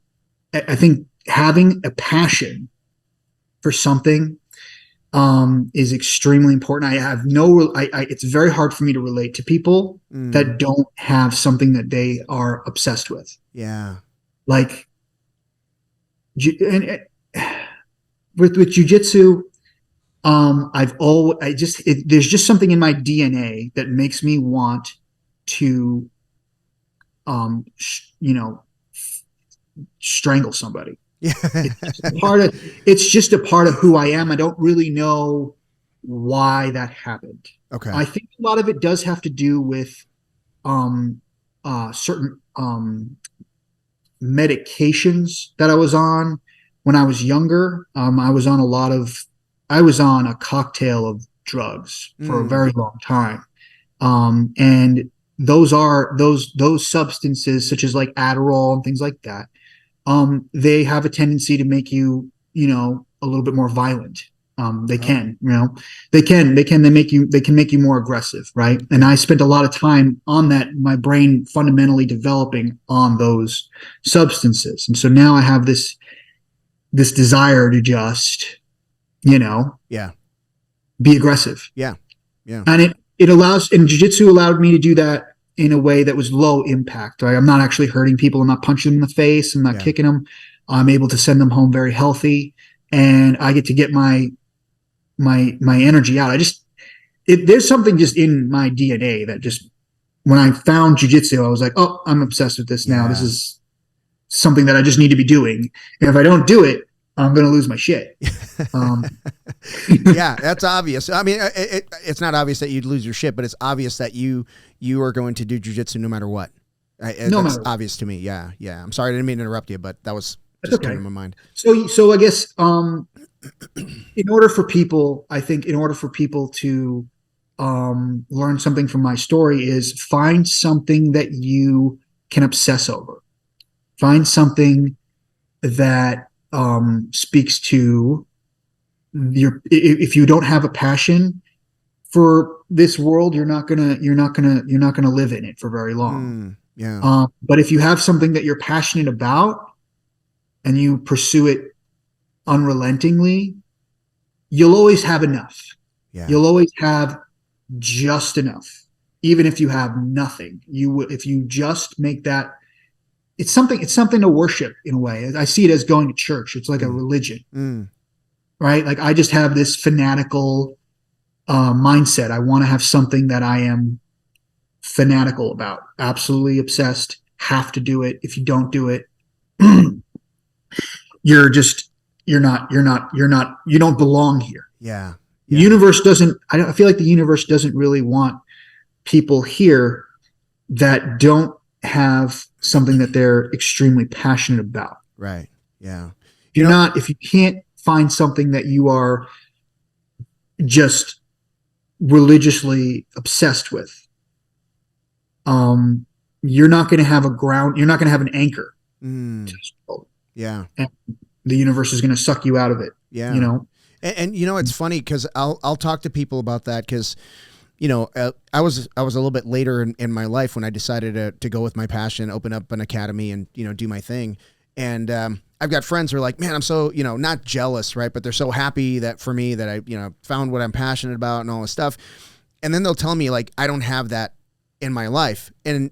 having a passion for something is extremely important. It's very hard for me to relate to people that don't have something that they are obsessed with. Yeah. Like, with jiu-jitsu, there's just something in my DNA that makes me want to, strangle somebody. Yeah. It's just a part of who I am. I don't really know why that happened. Okay. I think a lot of it does have to do with certain medications that I was on when I was younger. I was on a cocktail of drugs for a very long time. And those substances, such as like Adderall and things like that, they have a tendency to make you, a little bit more violent. They can make you more aggressive. Right. And I spent a lot of time on that, my brain fundamentally developing on those substances. And so now I have this desire to just, be aggressive. Yeah. Yeah. And it allows, and jiu-jitsu allowed me to do that in a way that was low impact. Right? I'm not actually hurting people. I'm not punching them in the face. I'm not kicking them. I'm able to send them home very healthy, and I get to get my energy out. There's something just in my DNA that just, when I found jiu-jitsu, I was like, oh, I'm obsessed with this now. This is something that I just need to be doing. And if I don't do it, I'm going to lose my shit. Yeah, that's obvious. I mean, it's not obvious that you'd lose your shit, but it's obvious that you are going to do jiu-jitsu no matter what. No That's matter. obvious to me. Yeah. Yeah. I'm sorry. I didn't mean to interrupt you, but that was That's just came okay. to my mind. So I guess in order for people, I think in order for people to learn something from my story is find something that you can obsess over. Find something that speaks to your. If you don't have a passion for this world, you're not gonna live in it for very long. Yeah. But if you have something that you're passionate about and you pursue it unrelentingly, you'll always have enough. Yeah. You'll always have just enough. Even if you have nothing, if you just make that, it's something to worship in a way. I see it as going to church. It's like a religion, right? Like I just have this fanatical mindset. I want to have something that I am fanatical about, absolutely obsessed, have to do it. If you don't do it, you're just you don't belong here. Yeah. The universe doesn't. I feel like the universe doesn't really want people here that don't have something that they're extremely passionate about. Right. Yeah. If you can't find something that you are just religiously obsessed with, you're not going to have a ground. You're not going to have an anchor. Yeah. And the universe is going to suck you out of it. Yeah. And it's funny because I'll talk to people about that because, I was a little bit later in my life when I decided to go with my passion, open up an academy and, do my thing. And I've got friends who are like, man, I'm so, not jealous, right? But they're so happy that for me that I, found what I'm passionate about and all this stuff. And then they'll tell me like, I don't have that in my life. And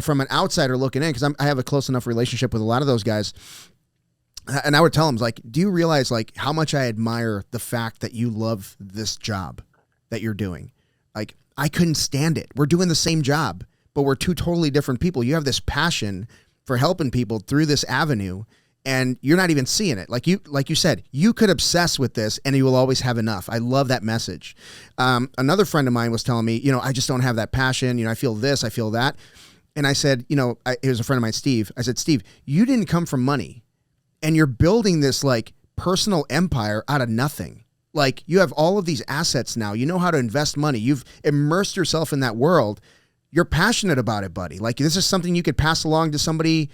from an outsider looking in, because I have a close enough relationship with a lot of those guys. And I would tell them like, do you realize like how much I admire the fact that you love this job that you're doing? Like I couldn't stand it. We're doing the same job, but we're two totally different people. You have this passion for helping people through this avenue and you're not even seeing it. Like you said, you could obsess with this and you will always have enough. I love that message. Another friend of mine was telling me, I just don't have that passion. I feel this, I feel that. And I said, it was a friend of mine, Steve. I said, Steve, you didn't come from money. And you're building this like personal empire out of nothing. Like you have all of these assets now. You know how to invest money. You've immersed yourself in that world. You're passionate about it, buddy. Like this is something you could pass along to somebody,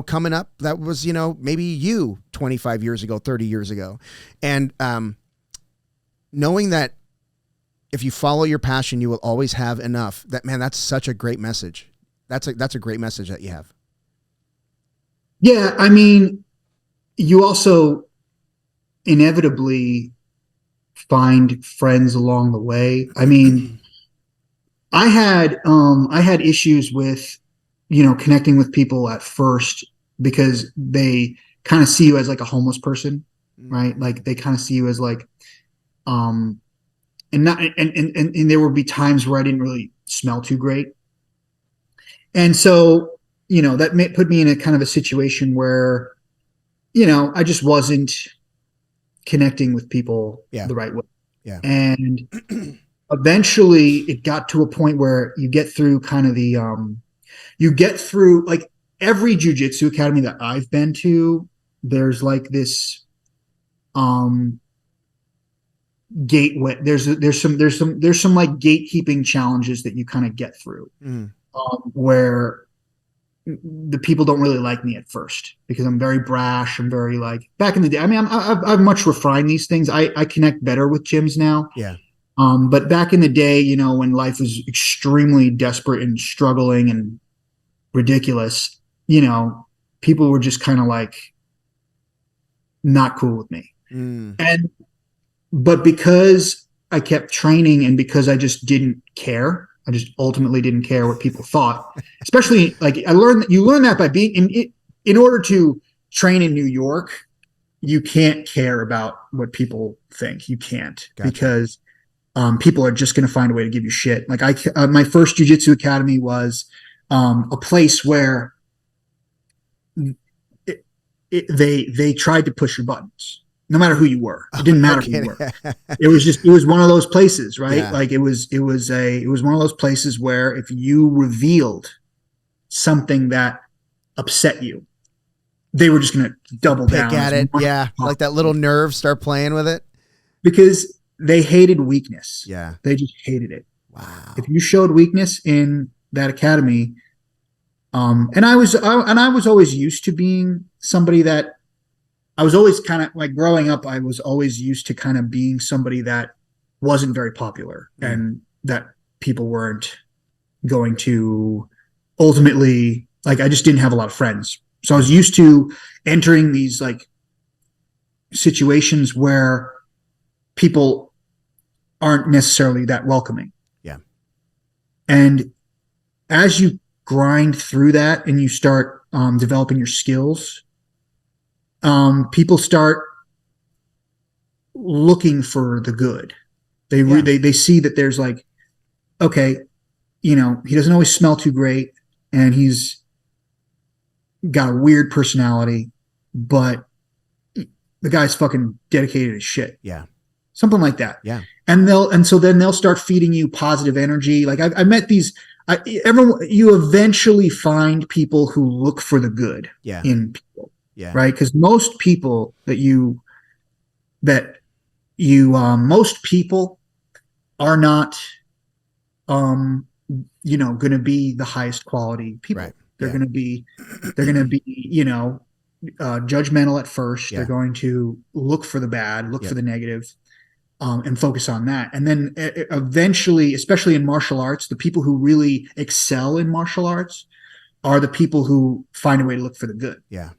coming up that was, maybe you 25 years ago, 30 years ago. And knowing that if you follow your passion, you will always have enough. That's such a great message. That's a great message that you have. Yeah. I mean, you also inevitably find friends along the way. I mean, I had issues with, connecting with people at first because they kind of see you as like a homeless person, right? Like they kind of see you as like, and there would be times where I didn't really smell too great. And so, that put me in a kind of a situation where, I just wasn't connecting with people the right way. Yeah. And eventually it got to a point where you get through kind of like every jiu-jitsu academy that I've been to, there's like this gateway. There's some like gatekeeping challenges that you kind of get through where the people don't really like me at first because I'm very brash. I'm very like back in the day. I mean, I've much refined these things. I connect better with gyms now. Yeah. But back in the day, when life was extremely desperate and struggling and ridiculous, people were just kind of like not cool with me. But because I kept training and because I just didn't care, I just ultimately didn't care what people thought. Especially like you learn that by being in order to train in New York, you can't care about what people think. You can't because people are just going to find a way to give you shit. Like my first jiu-jitsu academy was a place where they tried to push your buttons. No matter who you were, it didn't matter who you were. It was one of those places, right? Yeah. Like it was one of those places where if you revealed something that upset you, they were just going to double Pick down at it. Yeah. Like that little nerve, start playing with it. Because they hated weakness. Yeah. They just hated it. Wow. If you showed weakness in that academy, and I was always used to being somebody that I was always kind of like growing up. I was always used to kind of being somebody that wasn't very popular and that people weren't going to ultimately like. I just didn't have a lot of friends, so I was used to entering these like situations where people aren't necessarily that welcoming. Yeah. And as you grind through that and you start developing your skills, people start looking for the good. They see that there's like, okay, he doesn't always smell too great and he's got a weird personality, but the guy's fucking dedicated as shit. Yeah. Something like that. Yeah. And so then they'll start feeding you positive energy. Like I met you eventually find people who look for the good in people. Yeah. Right. Because most people most people are not, going to be the highest quality people. Right. They're going to be, judgmental at first. Yeah. They're going to look for the bad, look for the negative, and focus on that. And then eventually, especially in martial arts, the people who really excel in martial arts are the people who find a way to look for the good. Yeah.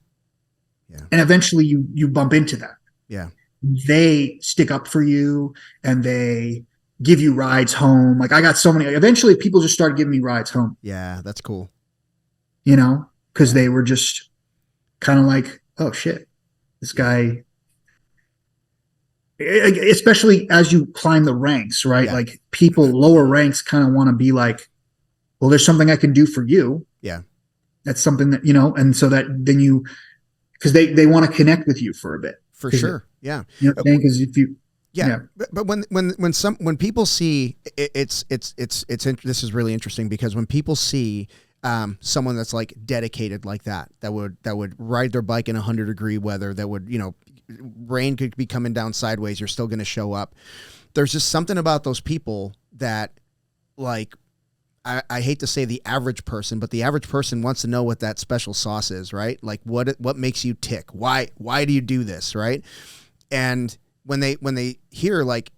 Yeah. And eventually you bump into that. Yeah. They stick up for you and they give you rides home. Like I got so many, eventually people just started giving me rides home. Yeah. That's cool. Because they were just kind of like, oh shit, this guy, especially as you climb the ranks, right? Yeah. Like people lower ranks kind of want to be like, well, there's something I can do for you. Yeah. That's something that, and so that then because they want to connect with you for a bit. For sure. Yeah. You know what I'm saying? Because if you, yeah. But when people see this is really interesting because when people see someone that's like dedicated like that would ride their bike in 100-degree weather, that would, rain could be coming down sideways, you're still going to show up. There's just something about those people that, like, I hate to say the average person, but the average person wants to know what that special sauce is, right? Like what makes you tick? Why do you do this, right? And when they hear like,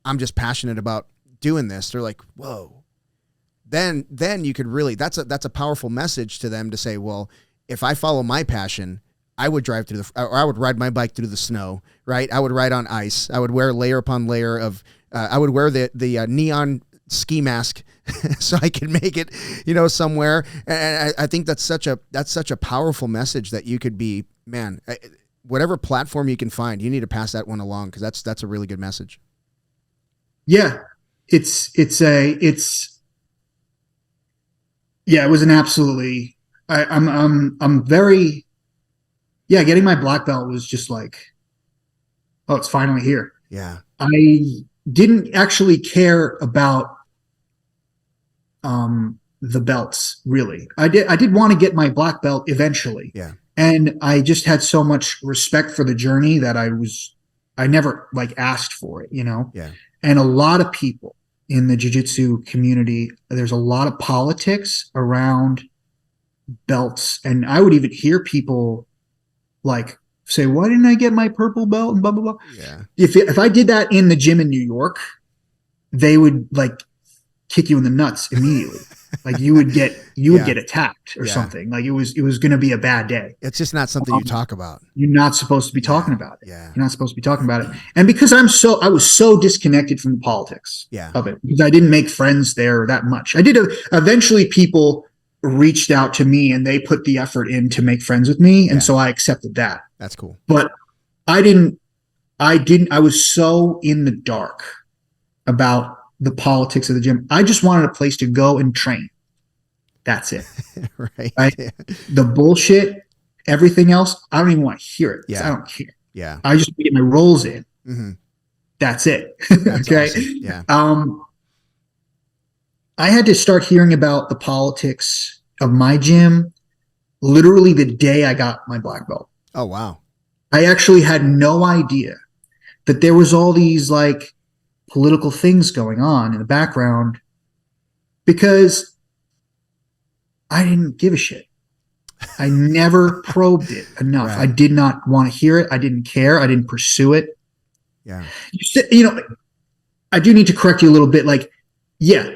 I'm just passionate about doing this, they're like, whoa. Then you could really, that's a powerful message to them to say, well, if I follow my passion, I would drive through I would ride my bike through the snow, right? I would ride on ice. I would wear layer upon layer of, I would wear the neon ski mask so I could make it, somewhere. And I think that's such a powerful message that you could be, man, whatever platform you can find, you need to pass that one along. Cause that's a really good message. Yeah. It was an absolutely, I'm very, getting my black belt was just like, oh, it's finally here. Yeah. I didn't actually care about the belts really. I did want to get my black belt eventually. Yeah. And I just had so much respect for the journey that I never like asked for it, Yeah. And a lot of people in the jiu-jitsu community, there's a lot of politics around belts. And I would even hear people like say, why didn't I get my purple belt and blah, blah, blah. Yeah. If I did that in the gym in New York, they would like kick you in the nuts immediately. Like you would get attacked or something. Like it was going to be a bad day. It's just not something you talk about. You're not supposed to be talking about it. Yeah. You're not supposed to be talking about it. And because I was so disconnected from the politics of it, because I didn't make friends there that much. Eventually people reached out to me and they put the effort in to make friends with me. And so I accepted that. That's cool. But I was so in the dark about the politics of the gym. I just wanted a place to go and train. That's it. Right. Yeah. The bullshit, everything else, I don't even want to hear it. Yeah. I don't care. Yeah. I just get my rolls in. Mm-hmm. That's it. That's okay. Awesome. Yeah. I had to start hearing about the politics of my gym literally the day I got my black belt. Oh, wow. I actually had no idea that there was all these like political things going on in the background because I didn't give a shit. I never probed it enough. Right. I did not want to hear it. I didn't care. I didn't pursue it. Yeah. You know, I do need to correct you a little bit. Like, yeah,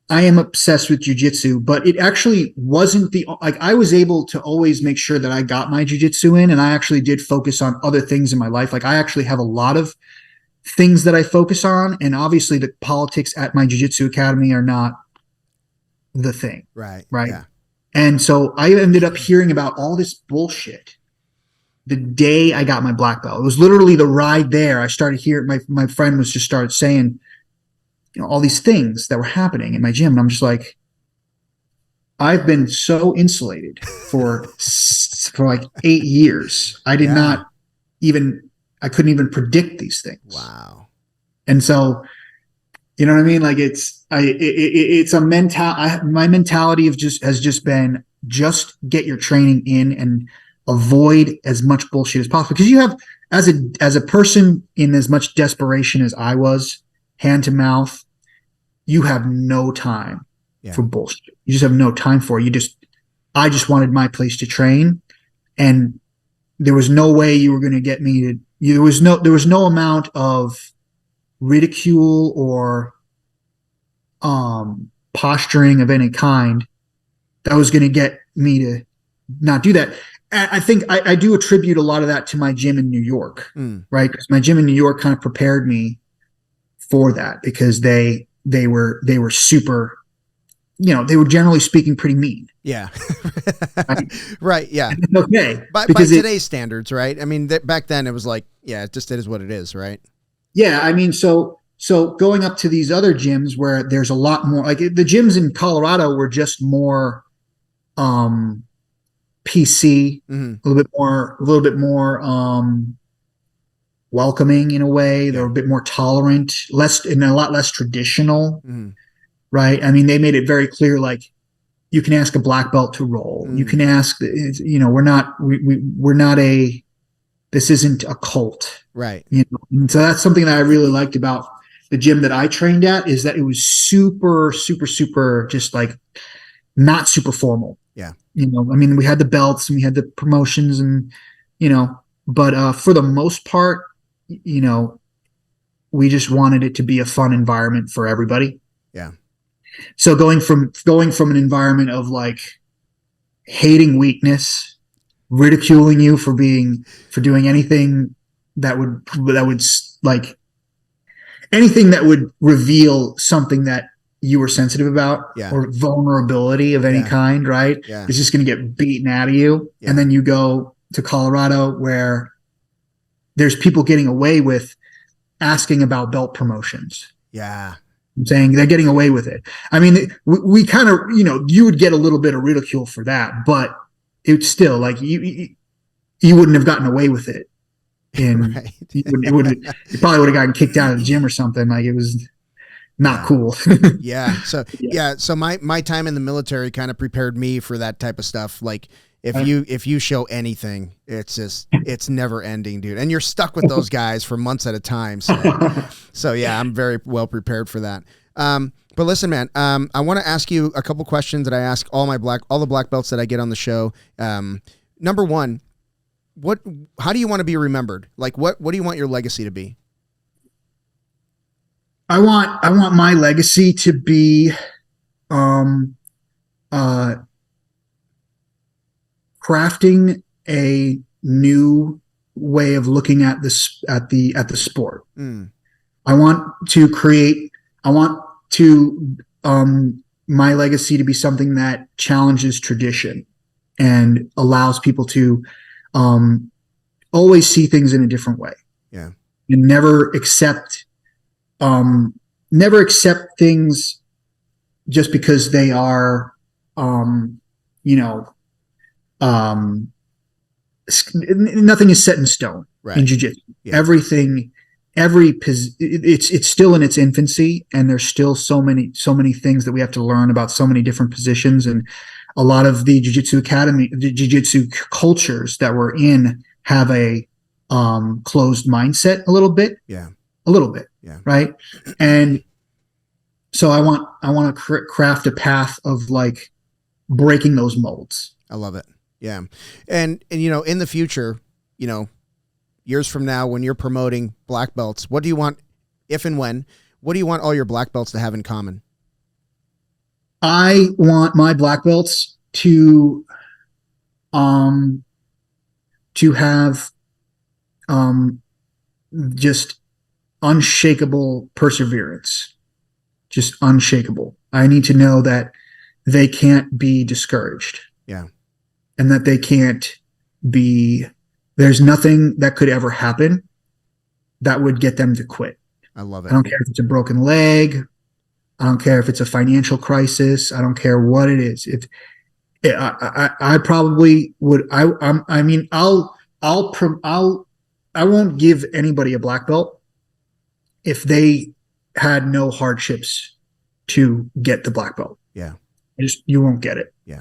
I am obsessed with jujitsu, but it actually wasn't like I was able to always make sure that I got my jujitsu in, and I actually did focus on other things in my life. Like I actually have a lot of things that I focus on, and obviously the politics at my jujitsu academy are not the thing. Right. Right. Yeah. And so I ended up hearing about all this bullshit the day I got my black belt. It was literally the ride there. I started hearing my friend was just started saying, you know, all these things that were happening in my gym. And I'm just like, I've been so insulated for like 8 years. I did not even, I couldn't even predict these things. Wow. And so, you know what I mean? Like it's a my mentality has just been just get your training in and avoid as much bullshit as possible. Because you have, as a person in as much desperation as I was, hand to mouth, you have no time for bullshit. You just have no time for it. I just wanted my place to train, and there was no way you were going to get me to. There was no amount of ridicule or posturing of any kind that was going to get me to not do that. And I think I do attribute a lot of that to my gym in New York, right? Because my gym in New York kind of prepared me for that, because they were super, you know, they were generally speaking pretty mean. Yeah. Right? Right. Yeah. Okay. By today's standards, right? I mean, back then it was like, yeah, it is what it is, right? Yeah. I mean, so going up to these other gyms where there's a lot more, like the gyms in Colorado were just more PC, a little bit more welcoming in a way. They're a bit more tolerant, and a lot less traditional. Right. I mean, they made it very clear, like, you can ask a black belt to roll. You can ask, you know, this isn't a cult. Right. You know? And so that's something that I really liked about the gym that I trained at, is that it was super, super, super, just like not super formal. Yeah. You know, I mean, we had the belts and we had the promotions and, you know, but for the most part, you know, we just wanted it to be a fun environment for everybody. Yeah. So going from an environment of like hating weakness, ridiculing you for doing anything that would like anything that would reveal something that you were sensitive about, or vulnerability of any kind, right? Yeah. It's just going to get beaten out of you. Yeah. And then you go to Colorado where there's people getting away with asking about belt promotions. Yeah. I'm saying they're getting away with it. I mean, we kind of, you know, you would get a little bit of ridicule for that, but it's still like you wouldn't have gotten away with it. And right. you probably would have gotten kicked out of the gym or something. Like, it was not cool. Yeah. So my time in the military kind of prepared me for that type of stuff. Like, if you show anything, it's never ending, dude. And you're stuck with those guys for months at a time. So yeah, I'm very well prepared for that. But listen, man, I want to ask you a couple questions that I ask all the black belts that I get on the show. Number one, how do you want to be remembered? Like, what do you want your legacy to be? I want my legacy to be, crafting a new way of looking at this, at the sport. I want my legacy to be something that challenges tradition and allows people to, always see things in a different way. Yeah. And never accept things just because they are, nothing is set in stone, right, in jiu-jitsu. Yeah. Everything it's still in its infancy, and there's still so many things that we have to learn about so many different positions. And a lot of the jiu-jitsu cultures that we're in have a closed mindset a little bit. Yeah. Right. And so I want to craft a path of like breaking those molds. I love it. Yeah. And in the future, years from now, when you're promoting black belts, what do you want, if and when, what do you want all your black belts to have in common? I want my black belts to have just unshakable perseverance, just unshakable. I need to know that they can't be discouraged. Yeah. And that they can't be, there's nothing that could ever happen that would get them to quit. I love it. I don't care if it's a broken leg. I don't care if it's a financial crisis. I don't care what it is. I probably would. I won't give anybody a black belt if they had no hardships to get the black belt. Yeah. You won't get it. Yeah.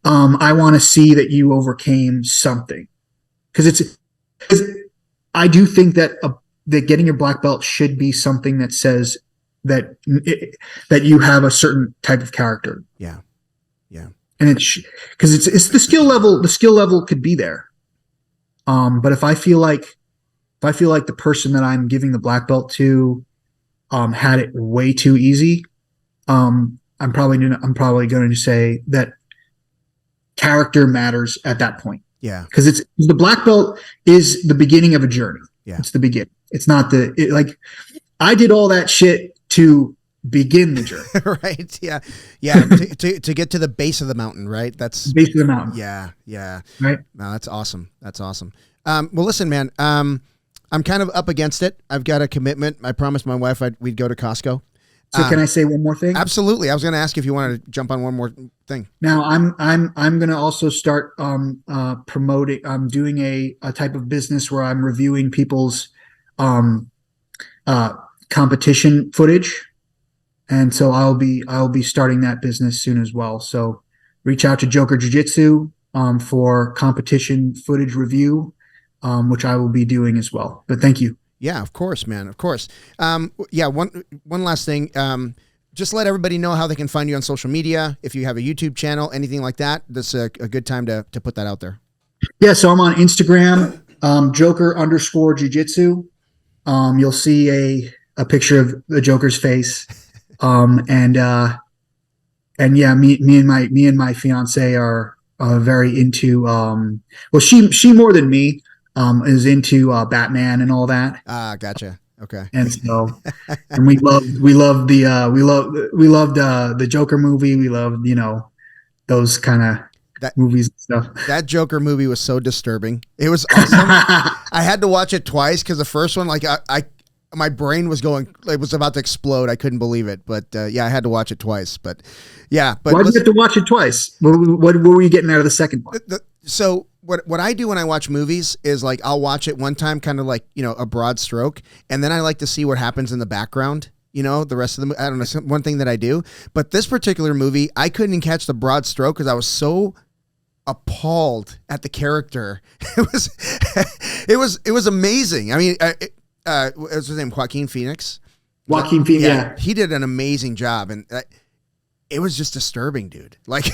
I want to see that you overcame something, because I do think that that getting your black belt should be something that says that you have a certain type of character. Yeah. Yeah. And because it's the skill level. The skill level could be there. But if I feel like the person that I'm giving the black belt to had it way too easy, I'm probably going to say that character matters at that point. Yeah. Because the black belt is the beginning of a journey. Yeah. It's the beginning. It's not like I did all that shit to begin the journey. Right. Yeah. Yeah. to get to the base of the mountain, right? That's base of the mountain. Yeah. Yeah. Right. No, that's awesome. That's awesome. Well, listen, man, I'm kind of up against it. I've got a commitment. I promised my wife we'd go to Costco. So can I say one more thing? Absolutely. I was going to ask if you wanted to jump on one more thing. Now I'm going to also start promoting. I'm doing a type of business where I'm reviewing people's competition footage, and so I'll be starting that business soon as well. So reach out to Joker Jiu-Jitsu for competition footage review, which I will be doing as well. But thank you. Yeah, of course, man. Of course. Yeah. One last thing. Just let everybody know how they can find you on social media. If you have a YouTube channel, anything like that, that's a good time to put that out there. Yeah. So I'm on Instagram, Joker_Jiu-Jitsu. You'll see a picture of the Joker's face. And yeah, me and my fiance are very into, well, she more than me, is into Batman and all that. Ah, gotcha. Okay. And so, and we loved the Joker movie. We loved, those kind of movies and stuff. That Joker movie was so disturbing. It was awesome. I had to watch it twice because the first one, like my brain was it was about to explode. I couldn't believe it. But yeah, I had to watch it twice. But yeah. But why did you have to watch it twice? What were you getting out of the second one? So what I do when I watch movies is like I'll watch it one time, kind of like a broad stroke, and then I like to see what happens in the background. The rest of the movie. I don't know, one thing that I do. But this particular movie, I couldn't catch the broad stroke because I was so appalled at the character. It was amazing. I mean, what was his name? Joaquin Phoenix. Yeah. He did an amazing job, and it was just disturbing, dude. Like,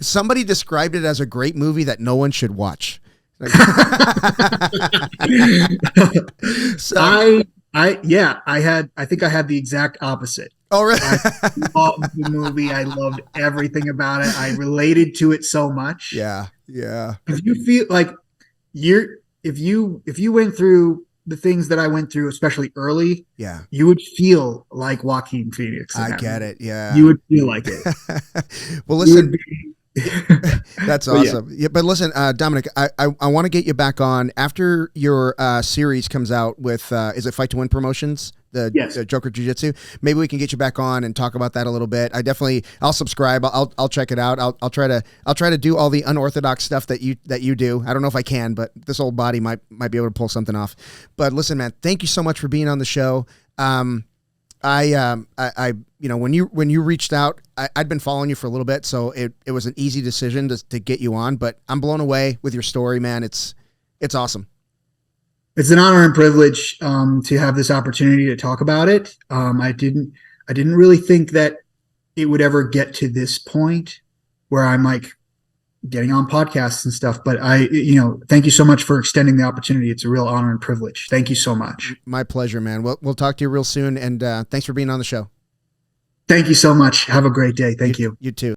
somebody described it as a great movie that no one should watch. So, I think I had the exact opposite. Oh, really? I loved the movie. I loved everything about it. I related to it so much. Yeah. Yeah. If you feel like if you went through the things that I went through, especially early, yeah, you would feel like Joaquin Phoenix. I get it. Yeah. You would feel like it. Well, listen, that's awesome. Yeah, but listen, Dominick, I want to get you back on after your series comes out with, is it Fight to Win Promotions? Yes. the Joker Jiu-Jitsu. Maybe we can get you back on and talk about that a little bit. I'll subscribe. I'll check it out. I'll try to do all the unorthodox stuff that you do. I don't know if I can, but this old body might be able to pull something off. But listen, man, thank you so much for being on the show. When you reached out, I'd been following you for a little bit, so it was an easy decision to get you on, but I'm blown away with your story, man. It's awesome. It's an honor and privilege to have this opportunity to talk about it. I didn't really think that it would ever get to this point where I'm like getting on podcasts and stuff, but thank you so much for extending the opportunity. It's a real honor and privilege. Thank you so much. My pleasure, man. We'll talk to you real soon, and thanks for being on the show. Thank you so much. Have a great day. Thank you. You too.